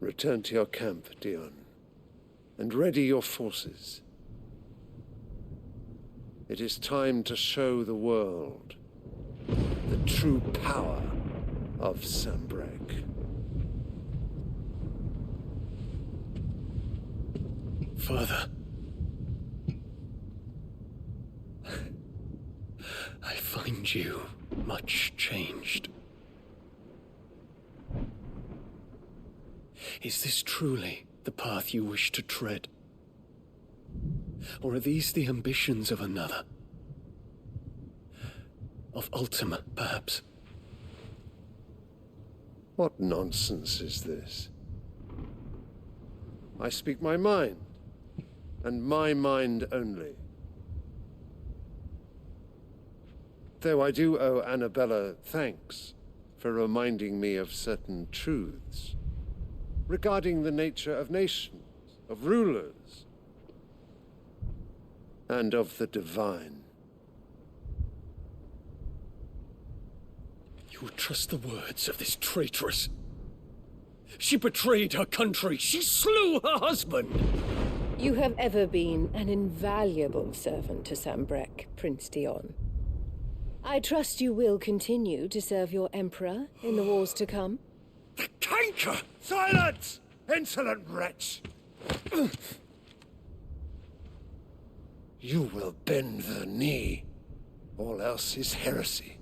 Return to your camp, Dion, and ready your forces. It is time to show the world the true power of Sambrec.
Father, I find you much changed. Is this truly the path you wish to tread? Or are these the ambitions of another? Of Ultima, perhaps?
What nonsense is this? I speak my mind, and my mind only. Though I do owe Annabella thanks for reminding me of certain truths regarding the nature of nations, of rulers, and of the divine.
You would trust the words of this traitress? She betrayed her country. She slew her husband.
You have ever been an invaluable servant to Sambrek, Prince Dion. I trust you will continue to serve your emperor in the wars to come.
The canker! Silence! Insolent wretch! You will bend the knee. All else is heresy.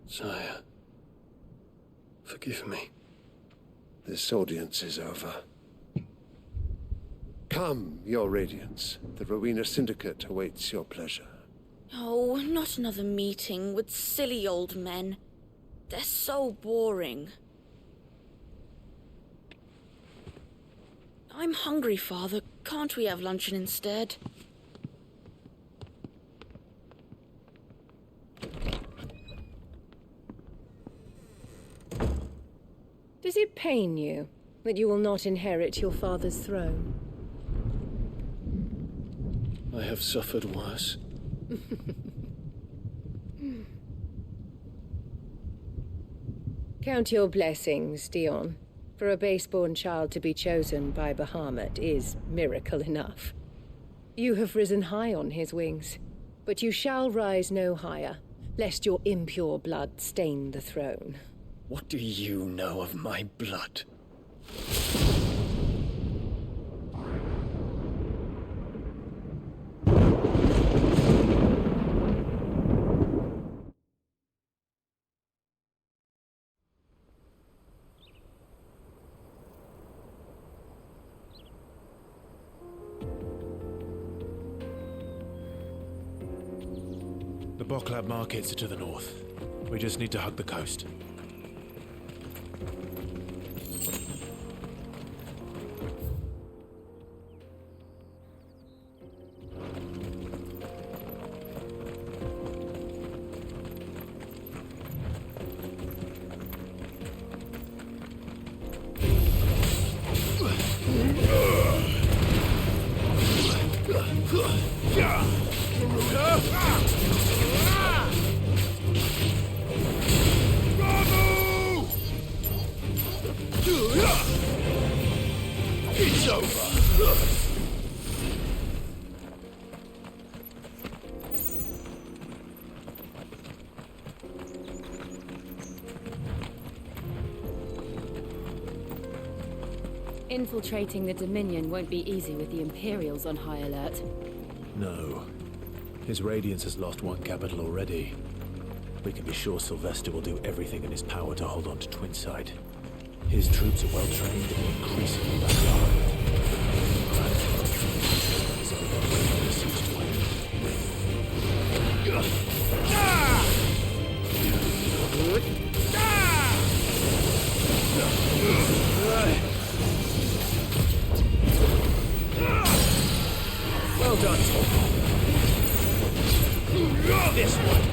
Sire, forgive me.
This audience is over. Come, your radiance. The Rowena Syndicate awaits your pleasure.
Oh, not another meeting with silly old men. They're so boring. I'm hungry, Father. Can't we have luncheon instead?
Does it pain you that you will not inherit your father's throne?
I have suffered worse.
Count your blessings, Dion. For a base-born child to be chosen by Bahamut is miracle enough. You have risen high on his wings, but you shall rise no higher, lest your impure blood stain the throne.
What do you know of my blood?
The Boklab markets are to the north. We just need to hug the coast.
It's over.
Infiltrating the Dominion won't be easy with the Imperials on high alert.
No. His Radiance has lost one capital already. We can be sure Sylvester will do everything in his power to hold on to Twinside. His troops are well trained and increasingly battle-hardened. He's on the way to the siege point.
Well done, Tom. This one.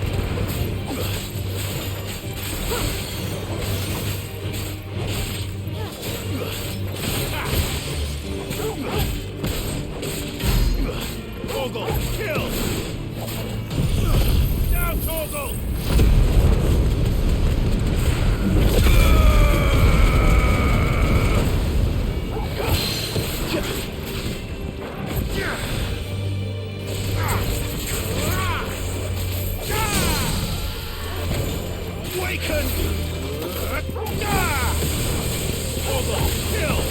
Torgal, kill! Down, Torgal! Awaken! Torgal, kill!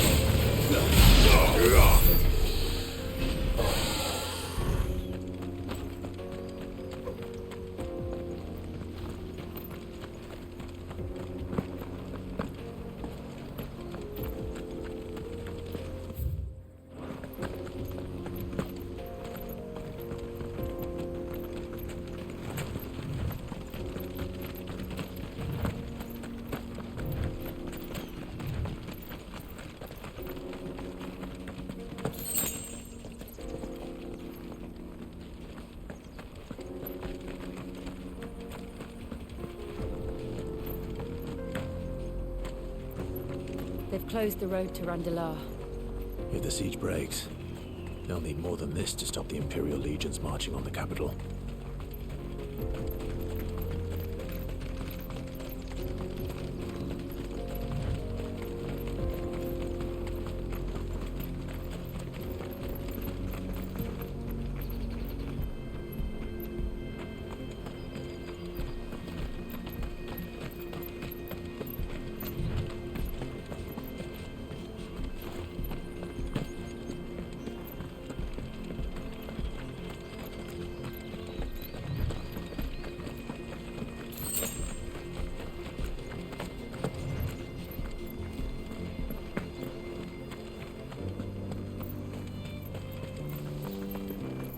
They've closed the road to Randalar.
If the siege breaks, they'll need more than this to stop the Imperial legions marching on the capital.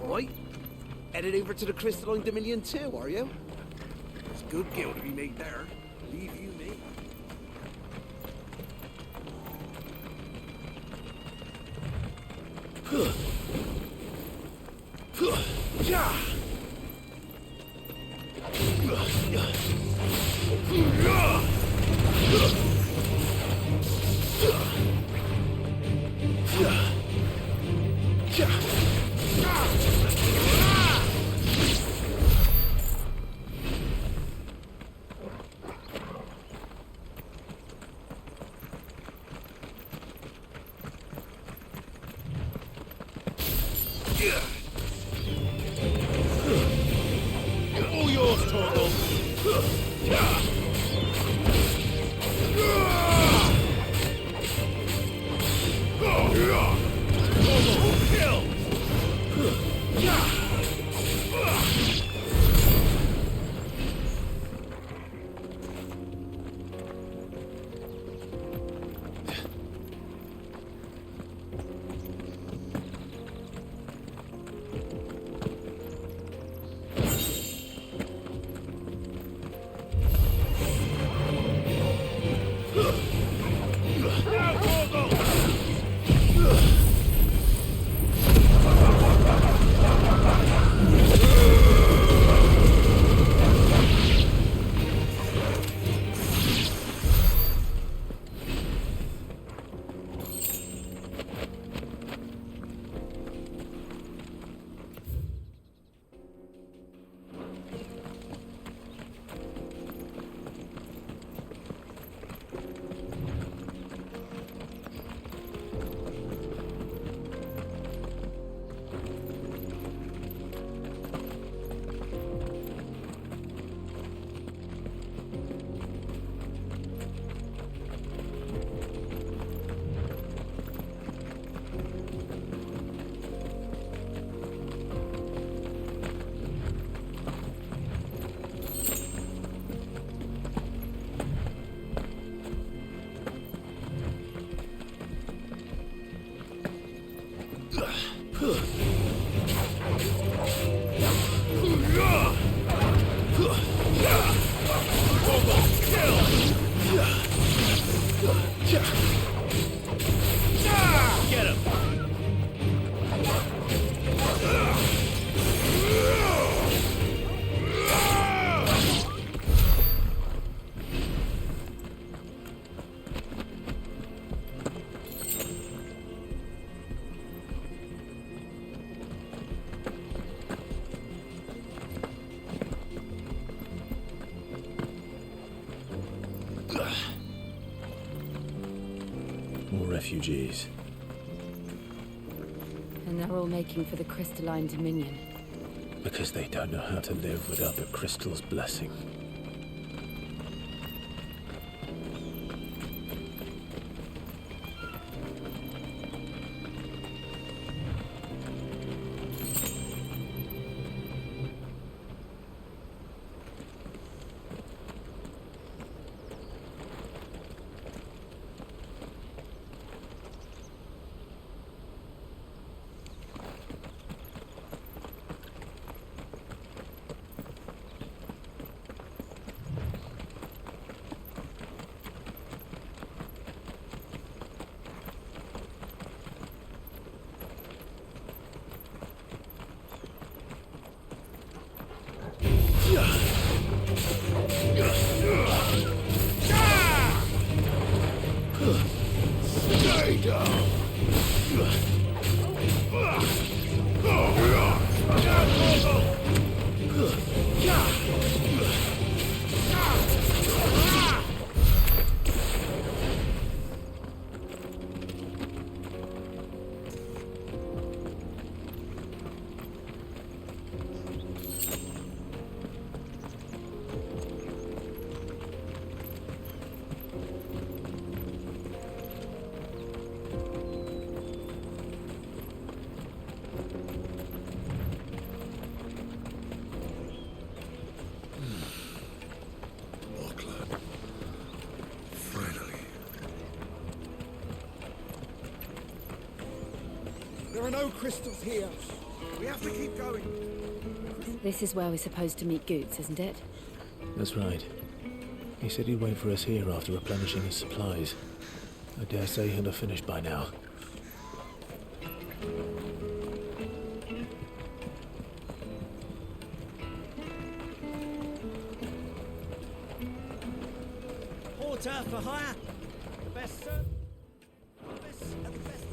Right. Headed over to the Crystalline Dominion too, are you? There's good gil to be made there. Believe you me.
All yours, Torgal. Get him!
More refugees.
And they're all making for the Crystalline Dominion.
Because they don't know how to live without the crystal's blessing.
There are no crystals here. We have to keep going.
This is where we're supposed to meet Goots, isn't it?
That's right. He said he'd wait for us here after replenishing his supplies. I dare say he'll have finished by now.
Porter for hire. The best service at the best.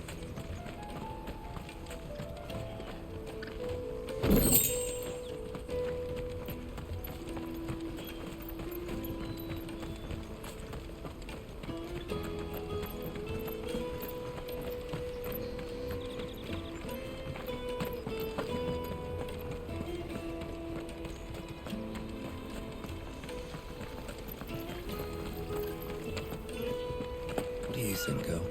What do you think, girl?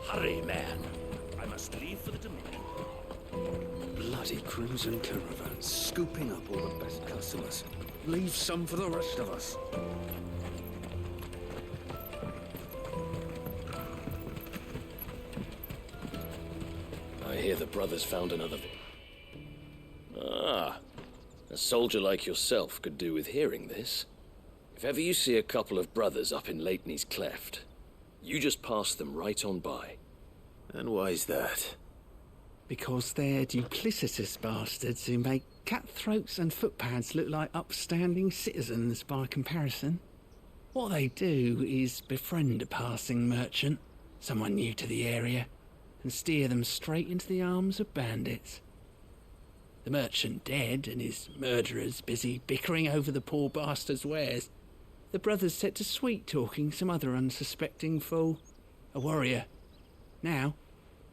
Hurry, man. I must leave for the Dominion.
Bloody crimson caravans, scooping up all the best customers. Leave some for the rest of us.
I hear the brothers found another. Ah, a soldier like yourself could do with hearing this. If ever you see a couple of brothers up in Leitney's Cleft, you just pass them right on by.
And why's that?
Because they're duplicitous bastards who make cutthroats and footpads look like upstanding citizens by comparison. What they do is befriend a passing merchant, someone new to the area, and steer them straight into the arms of bandits. The merchant dead and his murderers busy bickering over the poor bastard's wares. The brothers set to sweet-talking some other unsuspecting fool, a warrior. Now,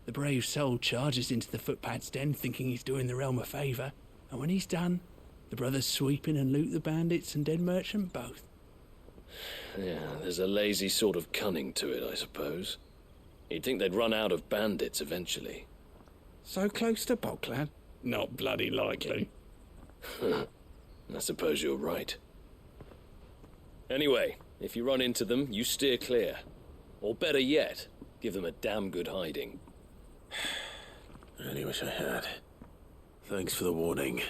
the brave soul charges into the footpad's den thinking he's doing the realm a favour, and when he's done, the brothers sweep in and loot the bandits and dead merchant both.
Yeah, there's a lazy sort of cunning to it, I suppose. You'd think they'd run out of bandits eventually.
So close to Boglad? Not bloody likely.
I suppose you're right. Anyway, if you run into them, you steer clear. Or better yet, give them a damn good hiding.
I only wish I had. Thanks for the warning.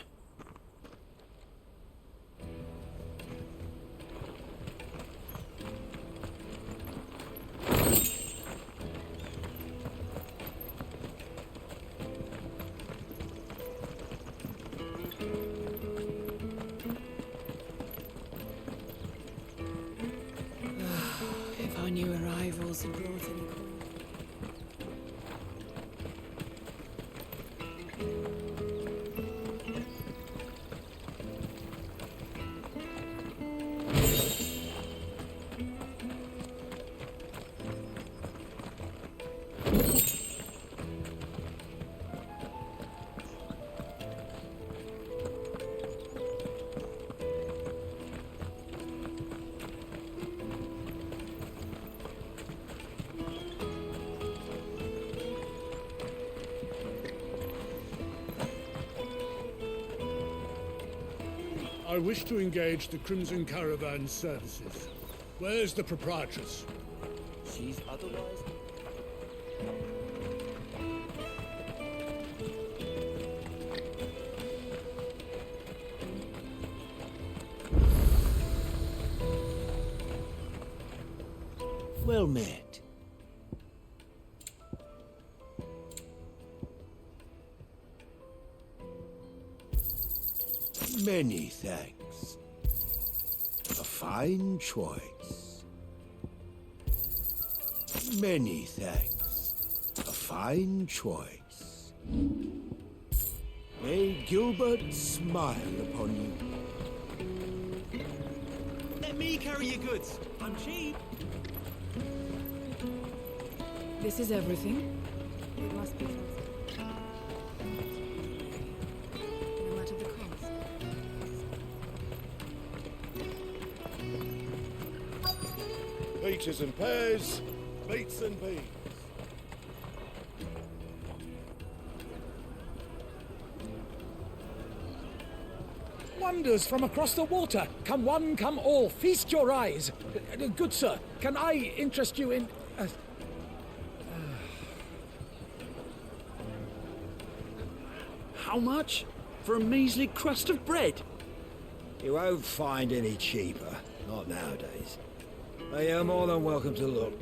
If our new arrivals had brought any coin.
I wish to engage the Crimson Caravan services. Where's the proprietress?
She's otherwise.
Well met. Many thanks. A fine choice. Many thanks. A fine choice. May Gilbert smile upon you.
Let me carry your goods. I'm cheap.
This is everything. It must be something. No matter the cost.
Peaches and pears, meats and beans.
wonders from across the water. Come one, come all, feast your eyes. Good sir, can I interest you in...
How much? For a measly crust of bread?
You won't find any cheaper. Not nowadays. But you're more than welcome to look.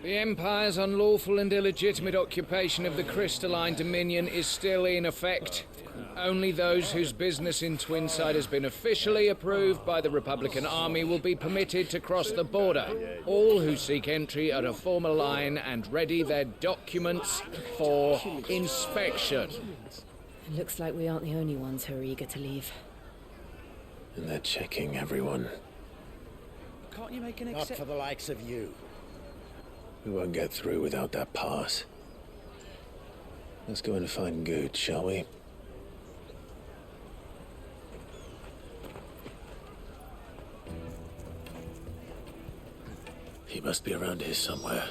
The Empire's unlawful and illegitimate occupation of the Crystalline Dominion is still in effect. Only those whose business in Twinside has been officially approved by the Republican Army will be permitted to cross the border. All who seek entry are to form a line and ready their documents for inspection.
It looks like we aren't the only ones who are eager to leave.
And they're checking everyone.
Can't you make an exception? Not for the likes of you.
We won't get through without that pass. Let's go and find Good, shall we? He must be around here somewhere.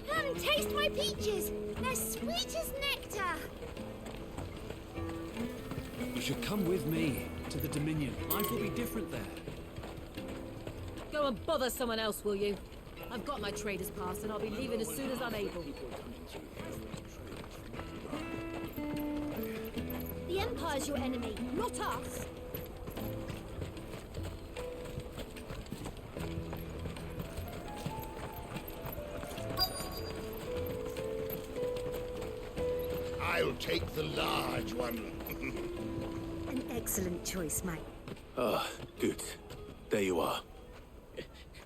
Come, taste my peaches. They're sweet as nectar.
You should come with me to the Dominion. Life will be different there.
Go and bother someone else, will you? I've got my trader's pass and I'll be leaving as soon as I'm able.
The Empire's your enemy, not us.
I'll take the large one.
An excellent choice, mate.
Ah, Good. There you are.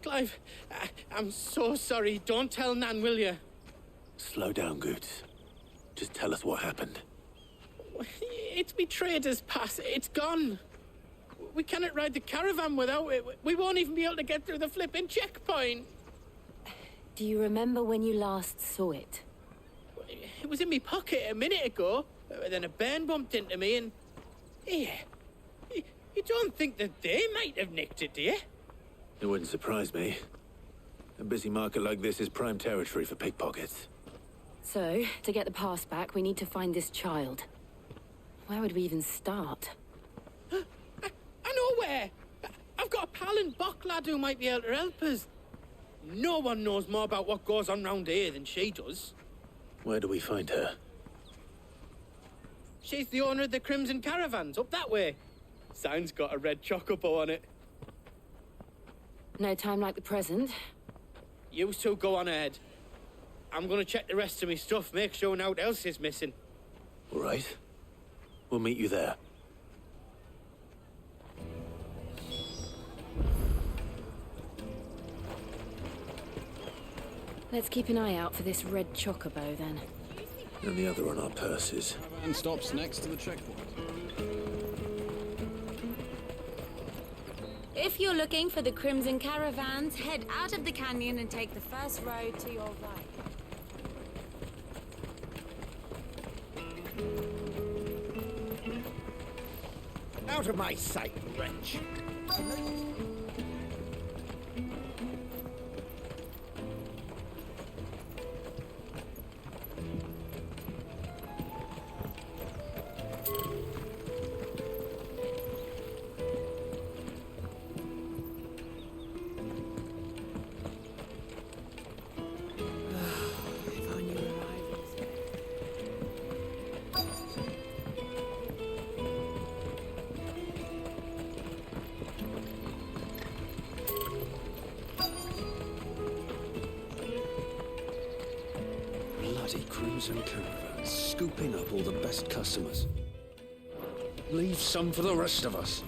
Clive, I'm so sorry. Don't tell Nan, will you?
Slow down, Good. Just tell us what happened.
It's me trader's pass. It's gone. We cannot ride the caravan without it. We won't even be able to get through the flipping checkpoint.
Do you remember when you last saw it?
It was in my pocket a minute ago. Then a bairn bumped into me and... Yeah. You don't think that they might have nicked it, do you?
It wouldn't surprise me. A busy market like this is prime territory for pickpockets.
So, to get the pass back, we need to find this child. Where would we even start?
I know where! I've got a pal in Bock lad who might be able to help us. No one knows more about what goes on round here than she does.
Where do we find her?
She's the owner of the Crimson Caravans, up that way. Sign's got a red chocobo on it.
No time like the present.
You two go on ahead. I'm gonna check the rest of my stuff, make sure naught else is missing.
All right. We'll meet you there.
Let's keep an eye out for this red chocobo, then.
And the other on our purses.
And stops next to the checkpoint.
If you're looking for the Crimson Caravans, head out of the canyon and take the first road to your right.
Out of my sight, wretch.
Crimson Caravans, scooping up all the best customers. Leave some for the rest of us.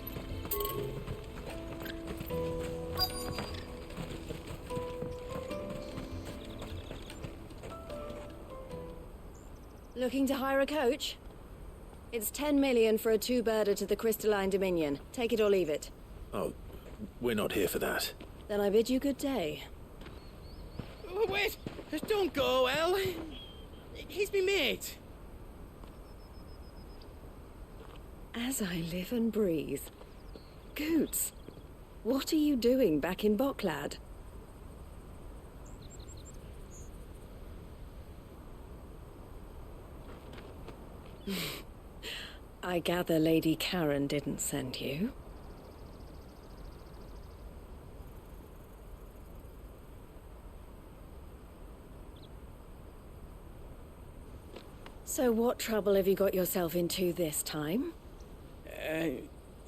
Looking to hire a coach? It's 10 million for a two-birder to the Crystalline Dominion. Take it or leave it.
Oh, we're not here for that.
Then I bid you good day.
Wait! Don't go, El. He's me mate.
As I live and breathe. Goots, what are you doing back in Boklad? I gather Lady Karen didn't send you. So what trouble have you got yourself into this time?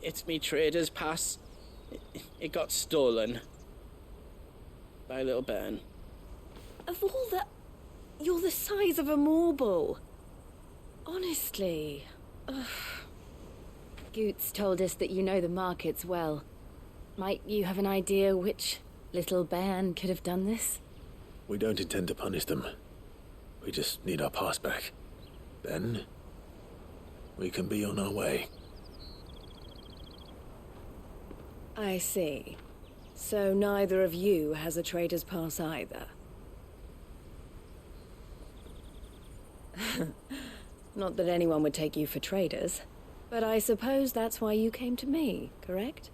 It's me trader's pass. It got stolen. By a little bairn.
Of all the... You're the size of a marble. Honestly. Ugh.
Goots told us that you know the markets well. Might you have an idea which little bairn could have done this?
We don't intend to punish them. We just need our pass back. Then, we can be on our way.
I see. So neither of you has a trader's pass either. Not that anyone would take you for traders, but I suppose that's why you came to me, correct?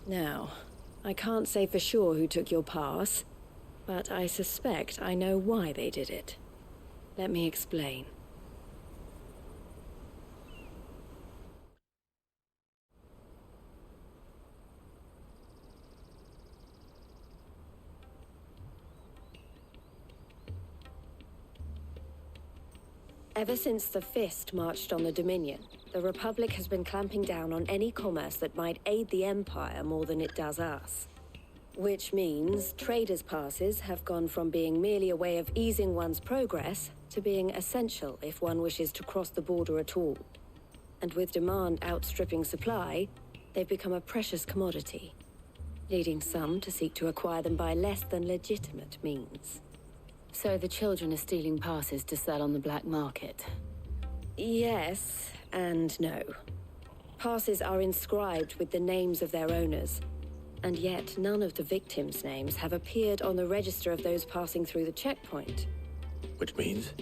Now, I can't say for sure who took your pass, but I suspect I know why they did it. Let me explain. Ever since the Fist marched on the Dominion, the Republic has been clamping down on any commerce that might aid the Empire more than it does us. Which means traders' passes have gone from being merely a way of easing one's progress to being essential if one wishes to cross the border at all. And with demand outstripping supply, they've become a precious commodity, leading some to seek to acquire them by less than legitimate means.
So the children are stealing passes to sell on the black market?
Yes and no. Passes are inscribed with the names of their owners, and yet none of the victims' names have appeared on the register of those passing through the checkpoint.
Which means?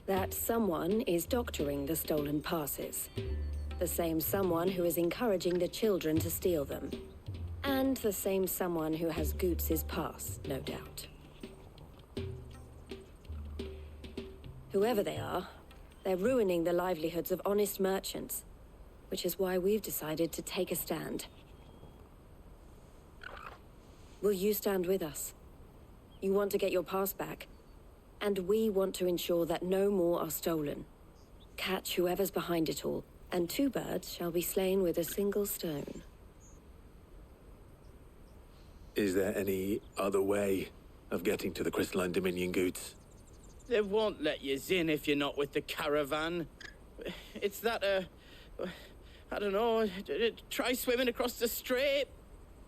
That someone is doctoring the stolen passes. The same someone who is encouraging the children to steal them. And the same someone who has Goots' pass, no doubt. Whoever they are, they're ruining the livelihoods of honest merchants, which is why we've decided to take a stand. Will you stand with us? You want to get your pass back, and we want to ensure that no more are stolen. Catch whoever's behind it all, and 2 birds shall be slain with a single stone.
Is there any other way of getting to the Crystalline Dominion, Goots?
They won't let you in if you're not with the caravan. It's that, I don't know, try swimming across the strait.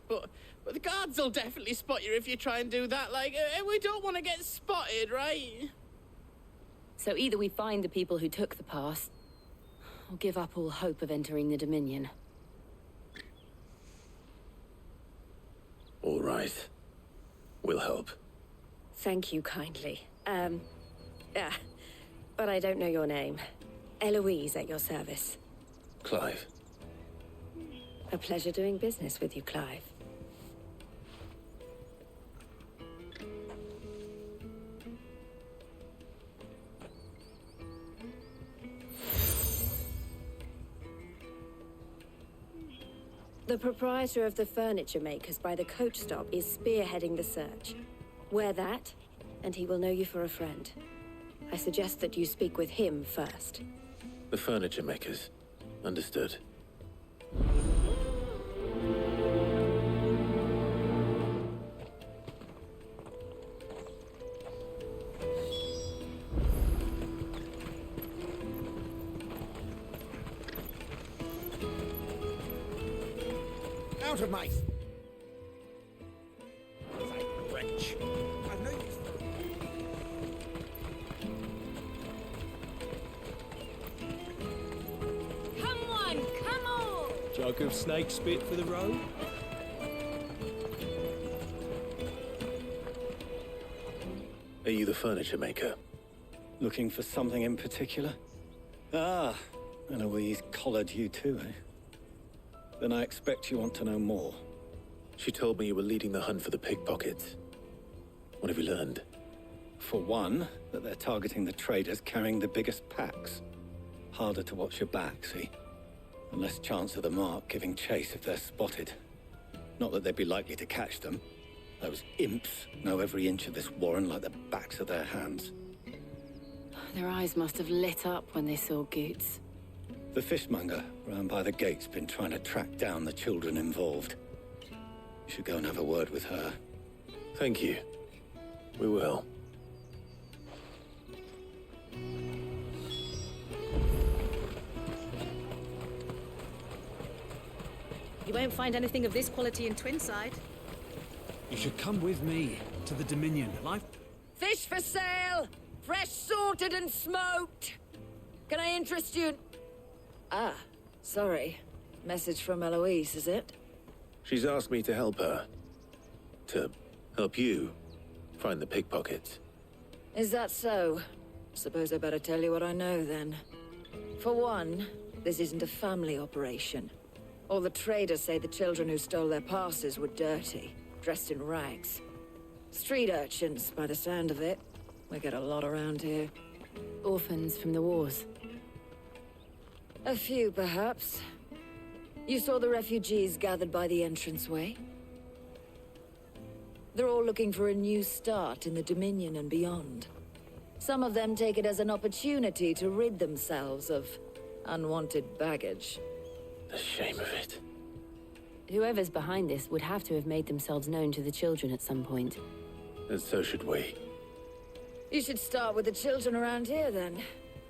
But the guards will definitely spot you if you try and do that. Like, we don't want to get spotted, right?
So either we find the people who took the pass, or give up all hope of entering the Dominion.
All right. We'll help.
Thank you kindly. But I don't know your name. Eloise at your service.
Clive.
A pleasure doing business with you, Clive. The proprietor of the furniture makers by the coach stop is spearheading the search. Wear that, and he will know you for a friend. I suggest that you speak with him first.
The furniture makers. Understood.
Out of my... wretch. I've no use for it.
Come on, come on!
Jug of snake spit for the road?
Are you the furniture maker?
Looking for something in particular? Ah, Eloise collared you too, eh? Then I expect you want to know more.
She told me you were leading the hunt for the pickpockets. What have you learned?
For one, that they're targeting the traders carrying the biggest packs. Harder to watch your back, see? And less chance of the mark giving chase if they're spotted. Not that they'd be likely to catch them. Those imps know every inch of this warren like the backs of their hands.
Their eyes must have lit up when they saw Goots.
The fishmonger round by the gate's been trying to track down the children involved. You should go and have a word with her.
Thank you. We will.
You won't find anything of this quality in Twinside.
You should come with me to the Dominion.
Fish for sale! Fresh sorted and smoked! Can I interest you in... Ah, sorry. Message from Eloise, is it?
She's asked me to help her. To help you find the pickpockets.
Is that so? Suppose I better tell you what I know, then. For one, this isn't a family operation. All the traders say the children who stole their passes were dirty, dressed in rags. Street urchins, by the sound of it. We get a lot around here.
Orphans from the wars.
A few, perhaps. You saw the refugees gathered by the entranceway? They're all looking for a new start in the Dominion and beyond. Some of them take it as an opportunity to rid themselves of unwanted baggage.
The shame of it.
Whoever's behind this would have to have made themselves known to the children at some point.
And so should we.
You should start with the children around here, then.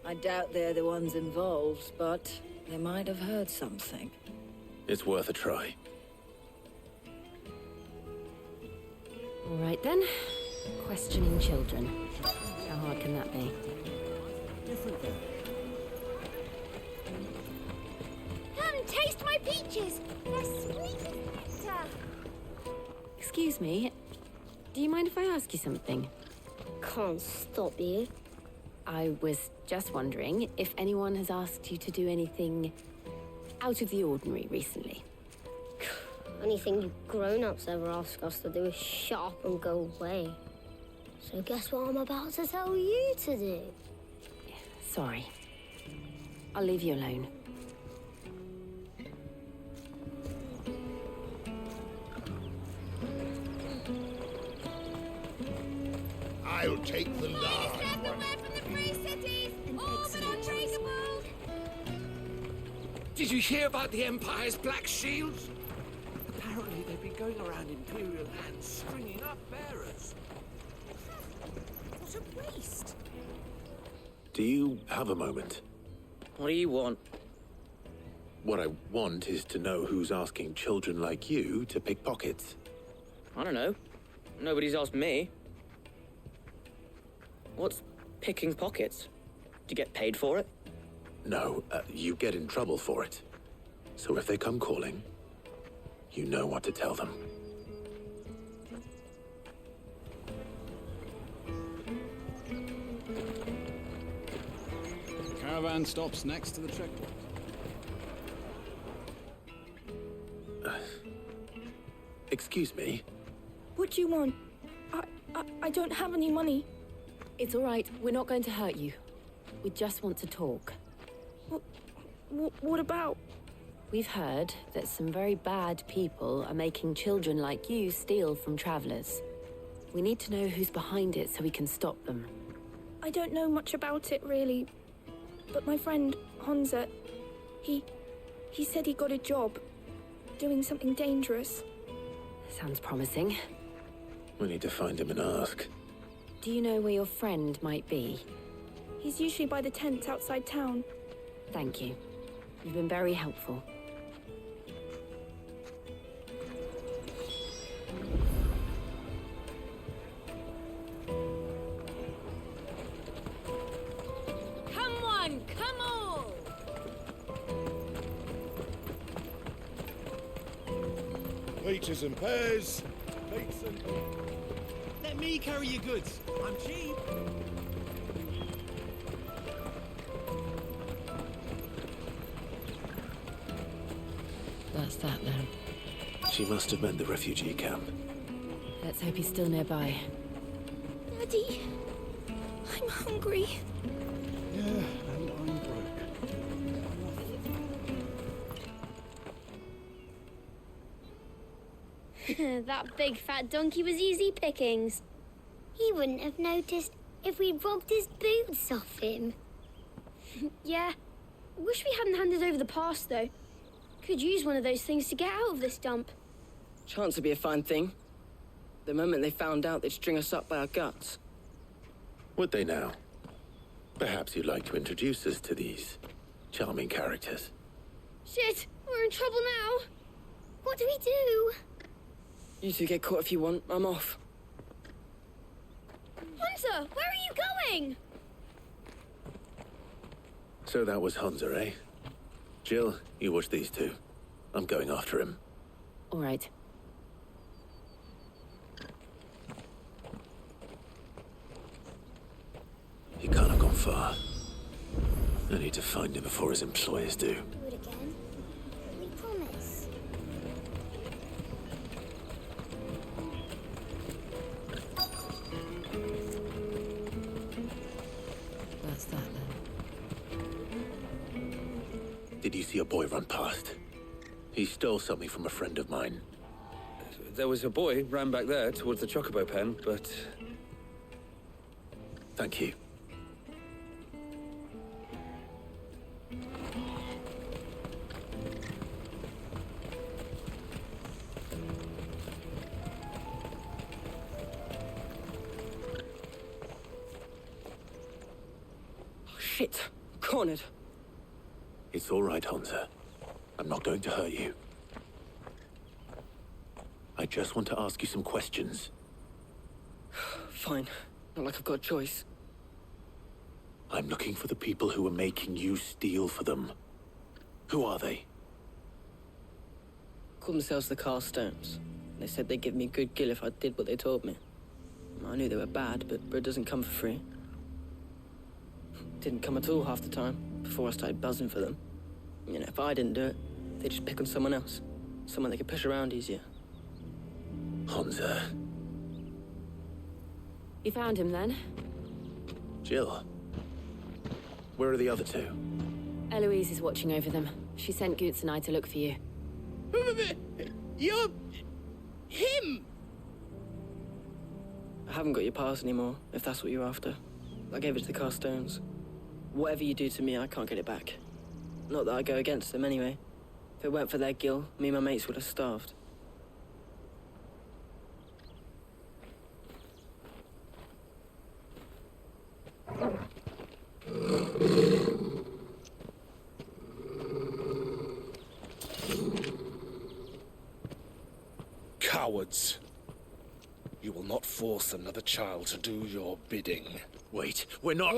I doubt they're the ones involved, but they might have heard something.
It's worth a try.
All right, then. Questioning children. How hard can that be?
Come, taste my peaches! They're sweet as nectar!
Excuse me. Do you mind if I ask you something?
Can't stop you.
I was just wondering if anyone has asked you to do anything out of the ordinary recently.
Anything you grown-ups ever ask us to do is shut up and go away. So guess what I'm about to tell you to do?
Sorry. I'll leave you alone.
I'll take the large one.
Did you hear about the Empire's Black Shields? Apparently they've been going around Imperial lands stringing up bearers.
What a waste!
Do you have a moment?
What do you want?
What I want is to know who's asking children like you to pick pockets.
I don't know. Nobody's asked me. What's picking pockets? Do you get paid for it?
No, you get in trouble for it. So if they come calling, you know what to tell them.
The caravan stops next to the checkpoint.
Excuse me?
What do you want? I don't have any money.
It's all right. We're not going to hurt you. We just want to talk.
What about?
We've heard that some very bad people are making children like you steal from travelers. We need to know who's behind it so we can stop them.
I don't know much about it, really. But my friend, Honza, he said he got a job doing something dangerous.
Sounds promising.
We need to find him and ask.
Do you know where your friend might be?
He's usually by the tents outside town.
Thank you. You've been very helpful.
Come on, come on!
Peaches and pears. Peaches and...
Let
me carry your goods. I'm cheap.
That's that then.
She must have meant the refugee camp.
Let's hope he's still nearby.
Daddy, I'm hungry.
Yeah, and I'm broke.
That big fat donkey was easy pickings. He wouldn't have noticed if we'd robbed his boots off him.
Yeah. Wish we hadn't handed over the pass, though. Could use one of those things to get out of this dump.
Chance would be a fine thing. The moment they found out, they'd string us up by our guts.
Would they now? Perhaps you'd like to introduce us to these charming characters.
Shit, we're in trouble now. What do we do?
You two get caught if you want. I'm off.
Hunter, where are you going?
So that was Hunter, eh? Jill, you watch these two. I'm going after him.
All right.
He can't have gone far. I need to find him before his employers do.
Do it again. We promise.
That's that then.
Did you see a boy run past? He stole something from a friend of mine.
There was a boy ran back there towards the chocobo pen, but...
Thank you.
Shit. Cornered.
It's all right, Hunter. I'm not going to hurt you. I just want to ask you some questions.
Fine. Not like I've got a choice.
I'm looking for the people who are making you steal for them. Who are they?
Called themselves the Carstones. They said they'd give me good gill if I did what they told me. I knew they were bad, but bread doesn't come for free. Didn't come at all half the time, before I started buzzing for them. You know, if I didn't do it, they'd just pick on someone else. Someone they could push around easier.
Hunter.
You found him then?
Jill. Where are the other two?
Eloise is watching over them. She sent Goots and I to look for you.
You're... him! I haven't got your pass anymore, if that's what you're after. I gave it to the Carstones. Whatever you do to me, I can't get it back. Not that I go against them anyway. If it weren't for their gill, me and my mates would have starved.
Cowards. You will not force another child to do your bidding.
Wait, we're not...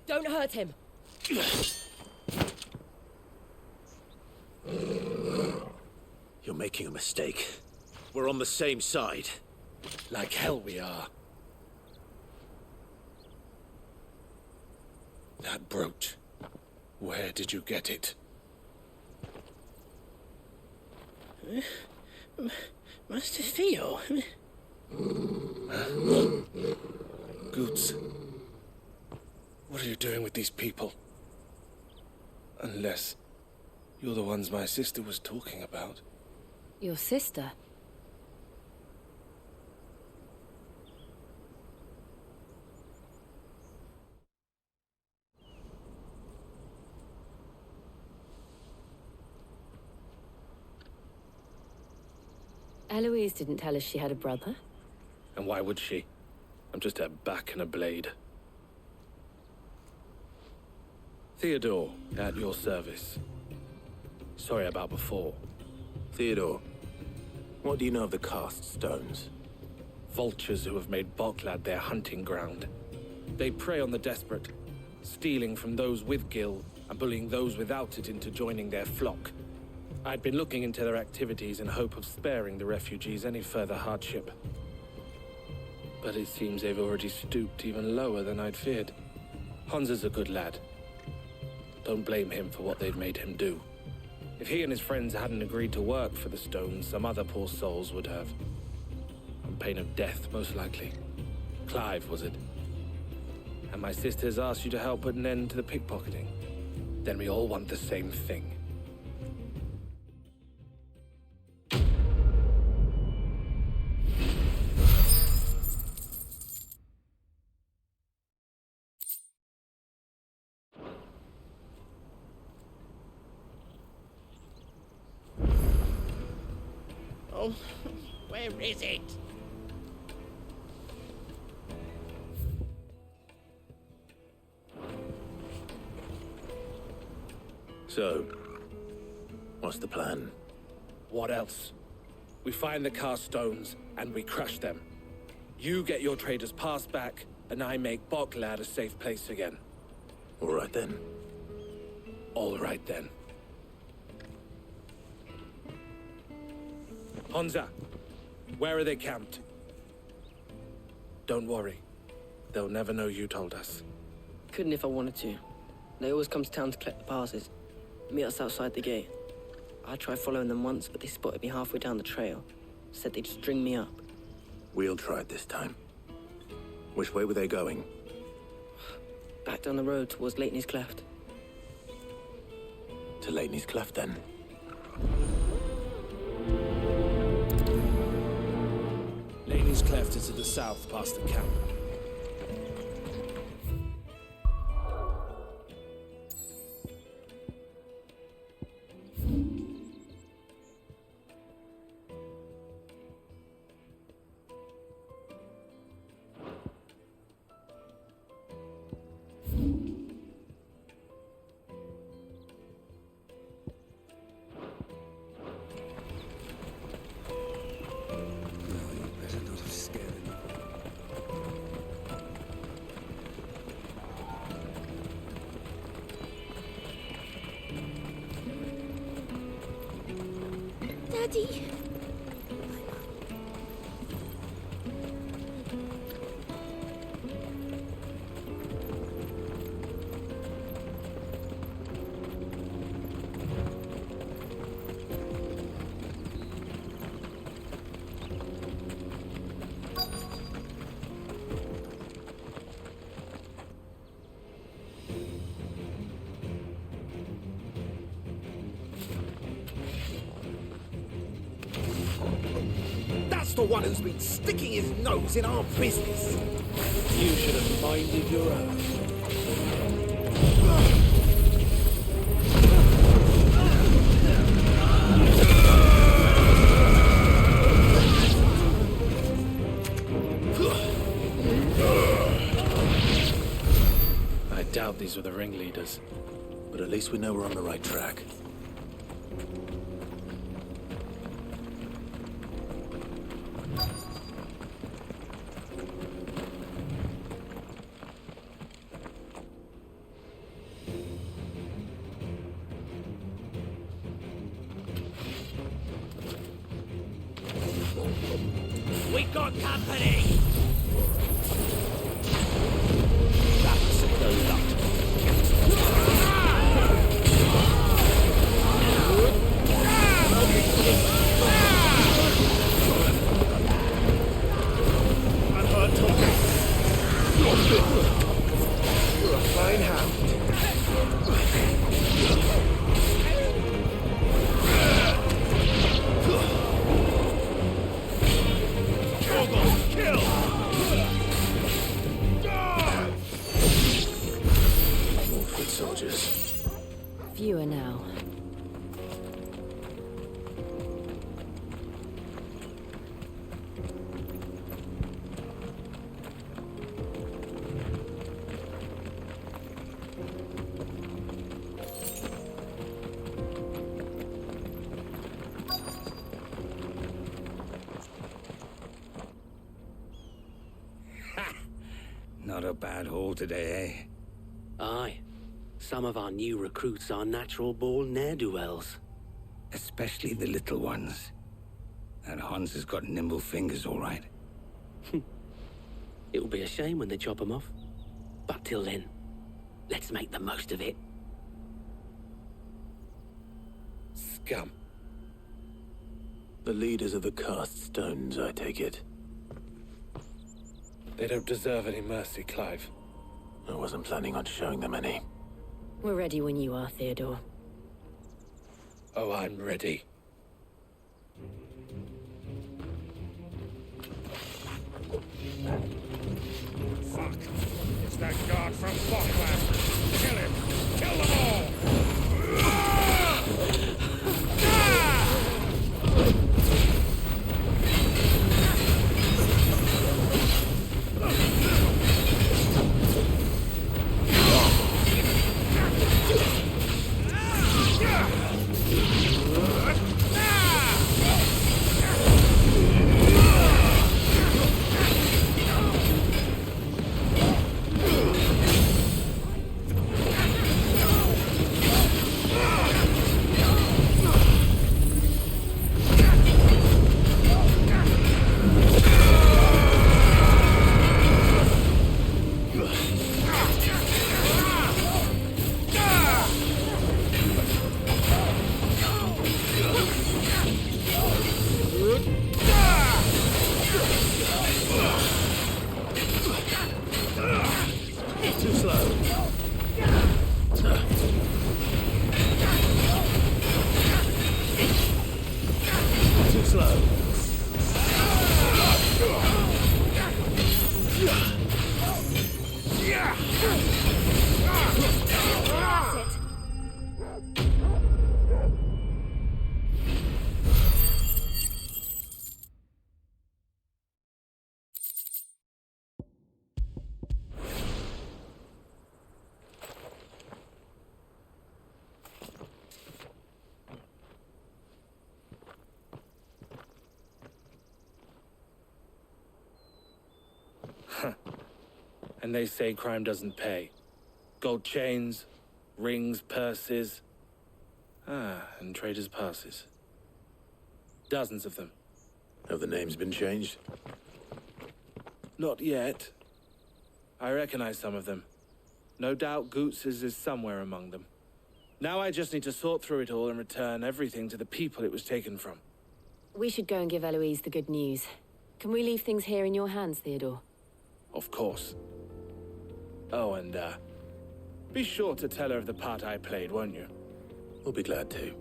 Don't hurt him.
You're making a mistake. We're on the same side.
Like hell we are. That brooch. Where did you get it?
Master Theo?
Goots. What are you doing with these people? Unless you're the ones my sister was talking about.
Your sister? Eloise didn't tell us she had a brother.
And why would she? I'm just her back and a blade. Theodore, at your service. Sorry about before.
Theodore, what do you know of the Cast Stones?
Vultures who have made Boklad their hunting ground. They prey on the desperate, stealing from those with gill and bullying those without it into joining their flock.
I'd been looking into their activities in hope of sparing the refugees any further hardship. But it seems they've already stooped even lower than I'd feared. Hansa's a good lad. Don't blame him for what they've made him do. If he and his friends hadn't agreed to work for the stones, some other poor souls would have. On pain of death, most likely. Clive, was it? And my sisters asked you to help put an end to the pickpocketing. Then we all want the same thing.
Oh, where is it?
So, what's the plan?
What else? We find the cast stones, and we crush them. You get your trader's pass back, and I make Boklad a safe place again.
All right then.
All right then. Hansa, where are they camped? Don't worry. They'll never know you told us.
Couldn't if I wanted to. They always come to town to collect the passes. Meet us outside the gate. I tried following them once, but they spotted me halfway down the trail. Said they'd string me up.
We'll try it this time. Which way were they going?
Back down the road towards Leighton's Cleft.
To Leighton's Cleft, then.
Leighton's Cleft is to the south, past the camp.
Daddy!
That's the one who's been sticking his nose in our business.
You should have minded your own. I doubt these were the ringleaders.
But at least we know we're on the right track.
We got company!
I'm hurt, Tommy. You're a fine hound. Soldiers.
Fewer now.
Not a bad haul today, eh?
Aye. Some of our new recruits are natural-born ne'er-do-wells.
Especially the little ones. And Hans has got nimble fingers, all right.
It'll be a shame when they chop them off. But till then, let's make the most of it.
Scum.
The leaders of the cast stones, I take it.
They don't deserve any mercy, Clive.
I wasn't planning on showing them any.
We're ready when you are, Theodore.
Oh, I'm ready.
Fuck! It's that guard from Falkland! Kill him! Kill them all!
Too slow. Too slow.
And they say crime doesn't pay. Gold chains, rings, purses. And traders' passes. Dozens of them.
Have the names been changed?
Not yet. I recognize some of them. No doubt Goots's is somewhere among them. Now I just need to sort through it all and return everything to the people it was taken from.
We should go and give Eloise the good news. Can we leave things here in your hands, Theodore?
Of course. Oh, and, be sure to tell her of the part I played, won't you?
We'll be glad to.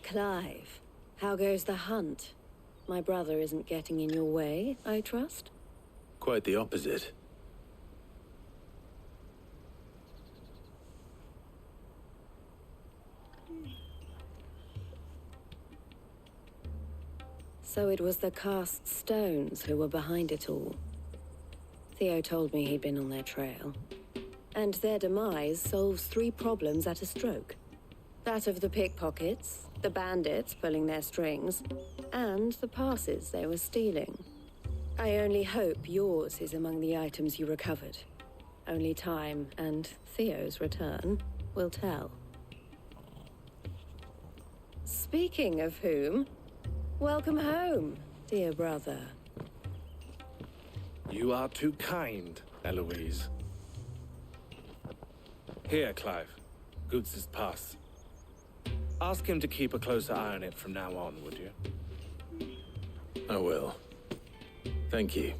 Clive, how goes the hunt? My brother isn't getting in your way, I trust?
Quite the opposite.
So it was the cast stones who were behind it all. Theo told me he'd been on their trail. And their demise solves 3 problems at a stroke. That of the pickpockets, the bandits pulling their strings, and the passes they were stealing. I only hope yours is among the items you recovered. Only time and Theo's return will tell. Speaking of whom, welcome home, dear brother.
You are too kind, Eloise. Here, Clive. Goots's pass. Ask him to keep a closer eye on it from now on, would you?
I will. Thank you.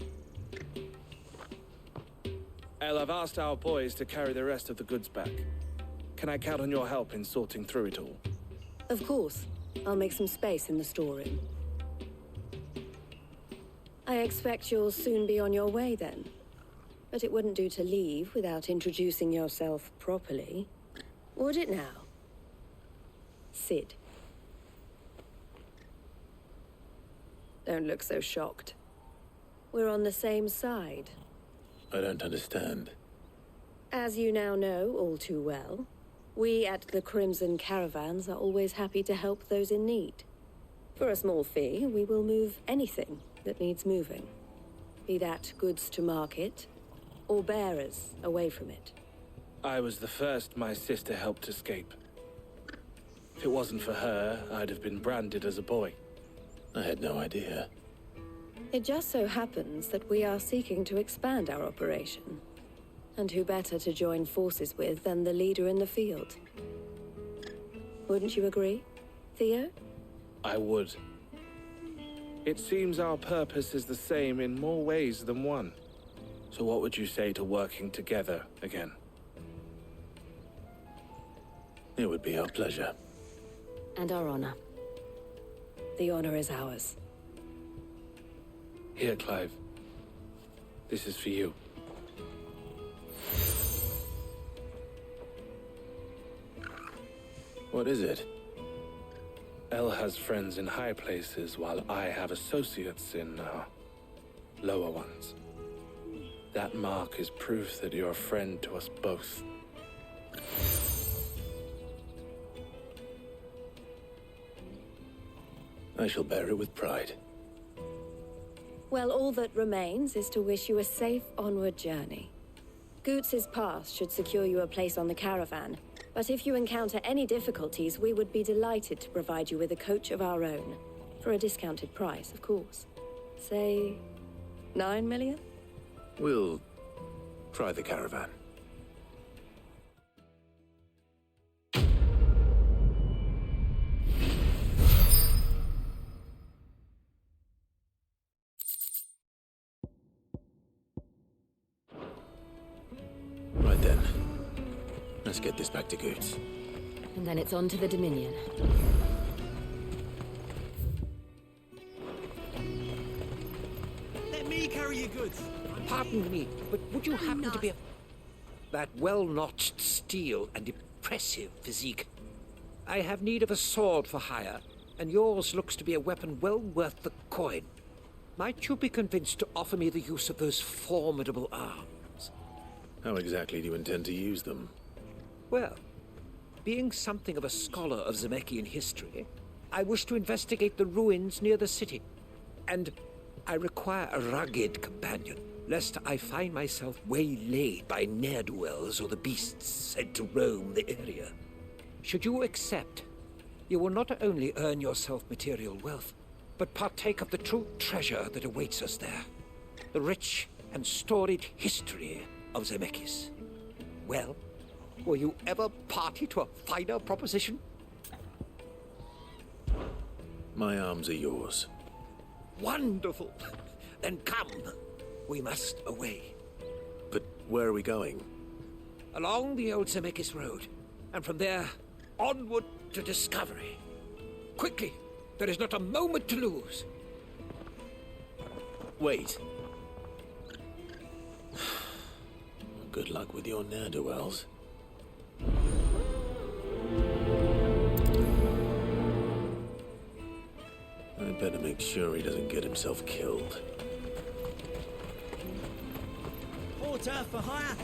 El, I've asked our boys to carry the rest of the goods back. Can I count on your help in sorting through it all?
Of course. I'll make some space in the storeroom. I expect you'll soon be on your way, then. But it wouldn't do to leave without introducing yourself properly. Would it now? Sid. Don't look so shocked. We're on the same side.
I don't understand.
As you now know all too well, we at the Crimson Caravans are always happy to help those in need. For a small fee, we will move anything that needs moving. Be that goods to market, or bearers away from it.
I was the first my sister helped escape. If it wasn't for her, I'd have been branded as a boy.
I had no idea.
It just so happens that we are seeking to expand our operation. And who better to join forces with than the leader in the field? Wouldn't you agree, Theo?
I would. It seems our purpose is the same in more ways than one. So what would you say to working together again?
It would be our pleasure.
And our honor. The honor is ours.
Here, Clive. This is for you.
What is it?
Elle has friends in high places, while I have associates in, lower ones. That mark is proof that you're a friend to us both.
I shall bear it with pride.
Well, all that remains is to wish you a safe onward journey. Goots's pass should secure you a place on the caravan, but if you encounter any difficulties, we would be delighted to provide you with a coach of our own. For a discounted price, of course. Say, 9 million?
We'll try the caravan. Right then. Let's get this back to Goots.
And then it's on to the Dominion.
Let me carry your goods.
Pardon me, but would you happen to be a... That well-notched steel and impressive physique. I have need of a sword for hire, and yours looks to be a weapon well worth the coin. Might you be convinced to offer me the use of those formidable arms?
How exactly do you intend to use them?
Well, being something of a scholar of Zemeckis history, I wish to investigate the ruins near the city. And I require a rugged companion, lest I find myself waylaid by ne'er-do-wells or the beasts said to roam the area. Should you accept, you will not only earn yourself material wealth, but partake of the true treasure that awaits us there. The rich and storied history of Zemeckis. Well, were you ever party to a finer proposition?
My arms are yours.
Wonderful! Then come. We must away.
But where are we going?
Along the old Zemeckis Road, and from there, onward to discovery. Quickly! There is not a moment to lose.
Wait. Good luck with your ne'er-do-wells. I'd better make sure he doesn't get himself killed.
Porter for hire.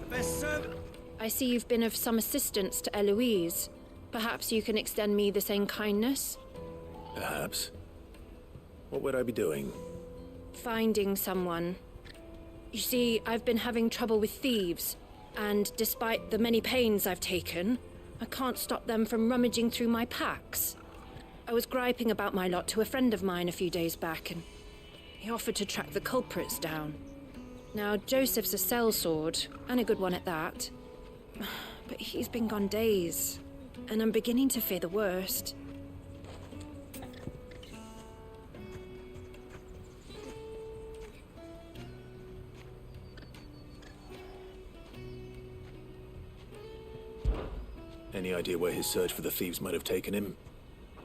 The best servant.
I see you've been of some assistance to Eloise. Perhaps you can extend me the same kindness?
Perhaps. What would I be doing?
Finding someone. You see, I've been having trouble with thieves, and despite the many pains I've taken, I can't stop them from rummaging through my packs. I was griping about my lot to a friend of mine a few days back, and he offered to track the culprits down. Now, Joseph's a sellsword, and a good one at that. But he's been gone days, and I'm beginning to fear the worst.
Any idea where his search for the thieves might have taken him?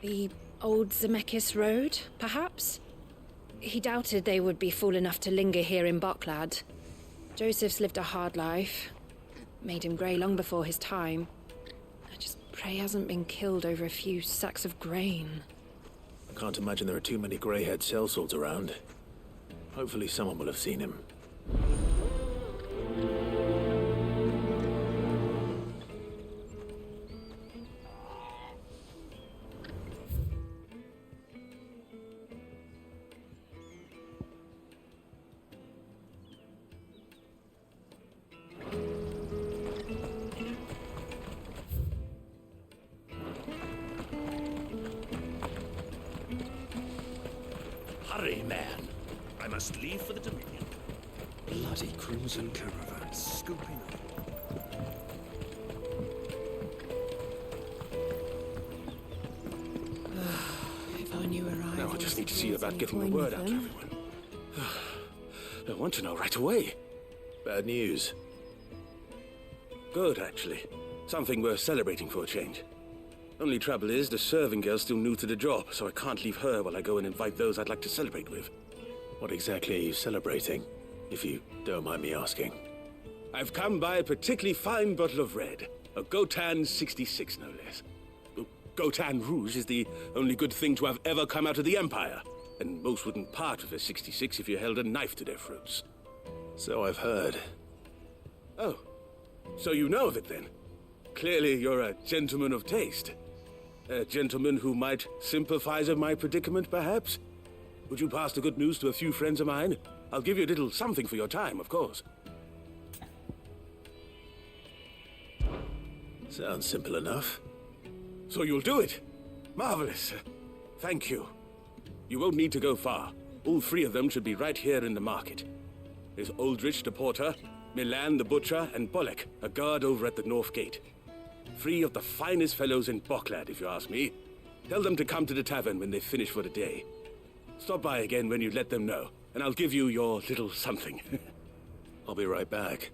The old Zemeckis Road, perhaps? He doubted they would be fool enough to linger here in Boklad. Joseph's lived a hard life. Made him grey long before his time. I just pray he hasn't been killed over a few sacks of grain.
I can't imagine there are too many grey-haired sellswords around. Hopefully someone will have seen him.
Hurry, man. I must leave for the Dominion.
Bloody crimson caravan scooping up.
If I knew where I
Now I just need to see about getting the
coin
word
with
out to
them.
everyone. I want to know right away. Bad news.
Good, actually. Something worth celebrating for a change. Only trouble is, the serving girl's still new to the job, so I can't leave her while I go and invite those I'd like to celebrate with.
What exactly are you celebrating, if you don't mind me asking?
I've come by a particularly fine bottle of red. A Gotan 66, no less. Gotan Rouge is the only good thing to have ever come out of the Empire, and most wouldn't part with a 66 if you held a knife to their throats.
So I've heard.
Oh, so you know of it then? Clearly you're a gentleman of taste. A gentleman who might sympathize with my predicament, perhaps? Would you pass the good news to a few friends of mine? I'll give you a little something for your time, of course.
Sounds simple enough.
So you'll do it? Marvelous. Thank you. You won't need to go far. All three of them should be right here in the market. There's Aldrich the porter, Milan the butcher, and Bolek, a guard over at the north gate. Three of the finest fellows in Boklad, if you ask me. Tell them to come to the tavern when they finish for the day. Stop by again when you let them know, and I'll give you your little something.
I'll be right back.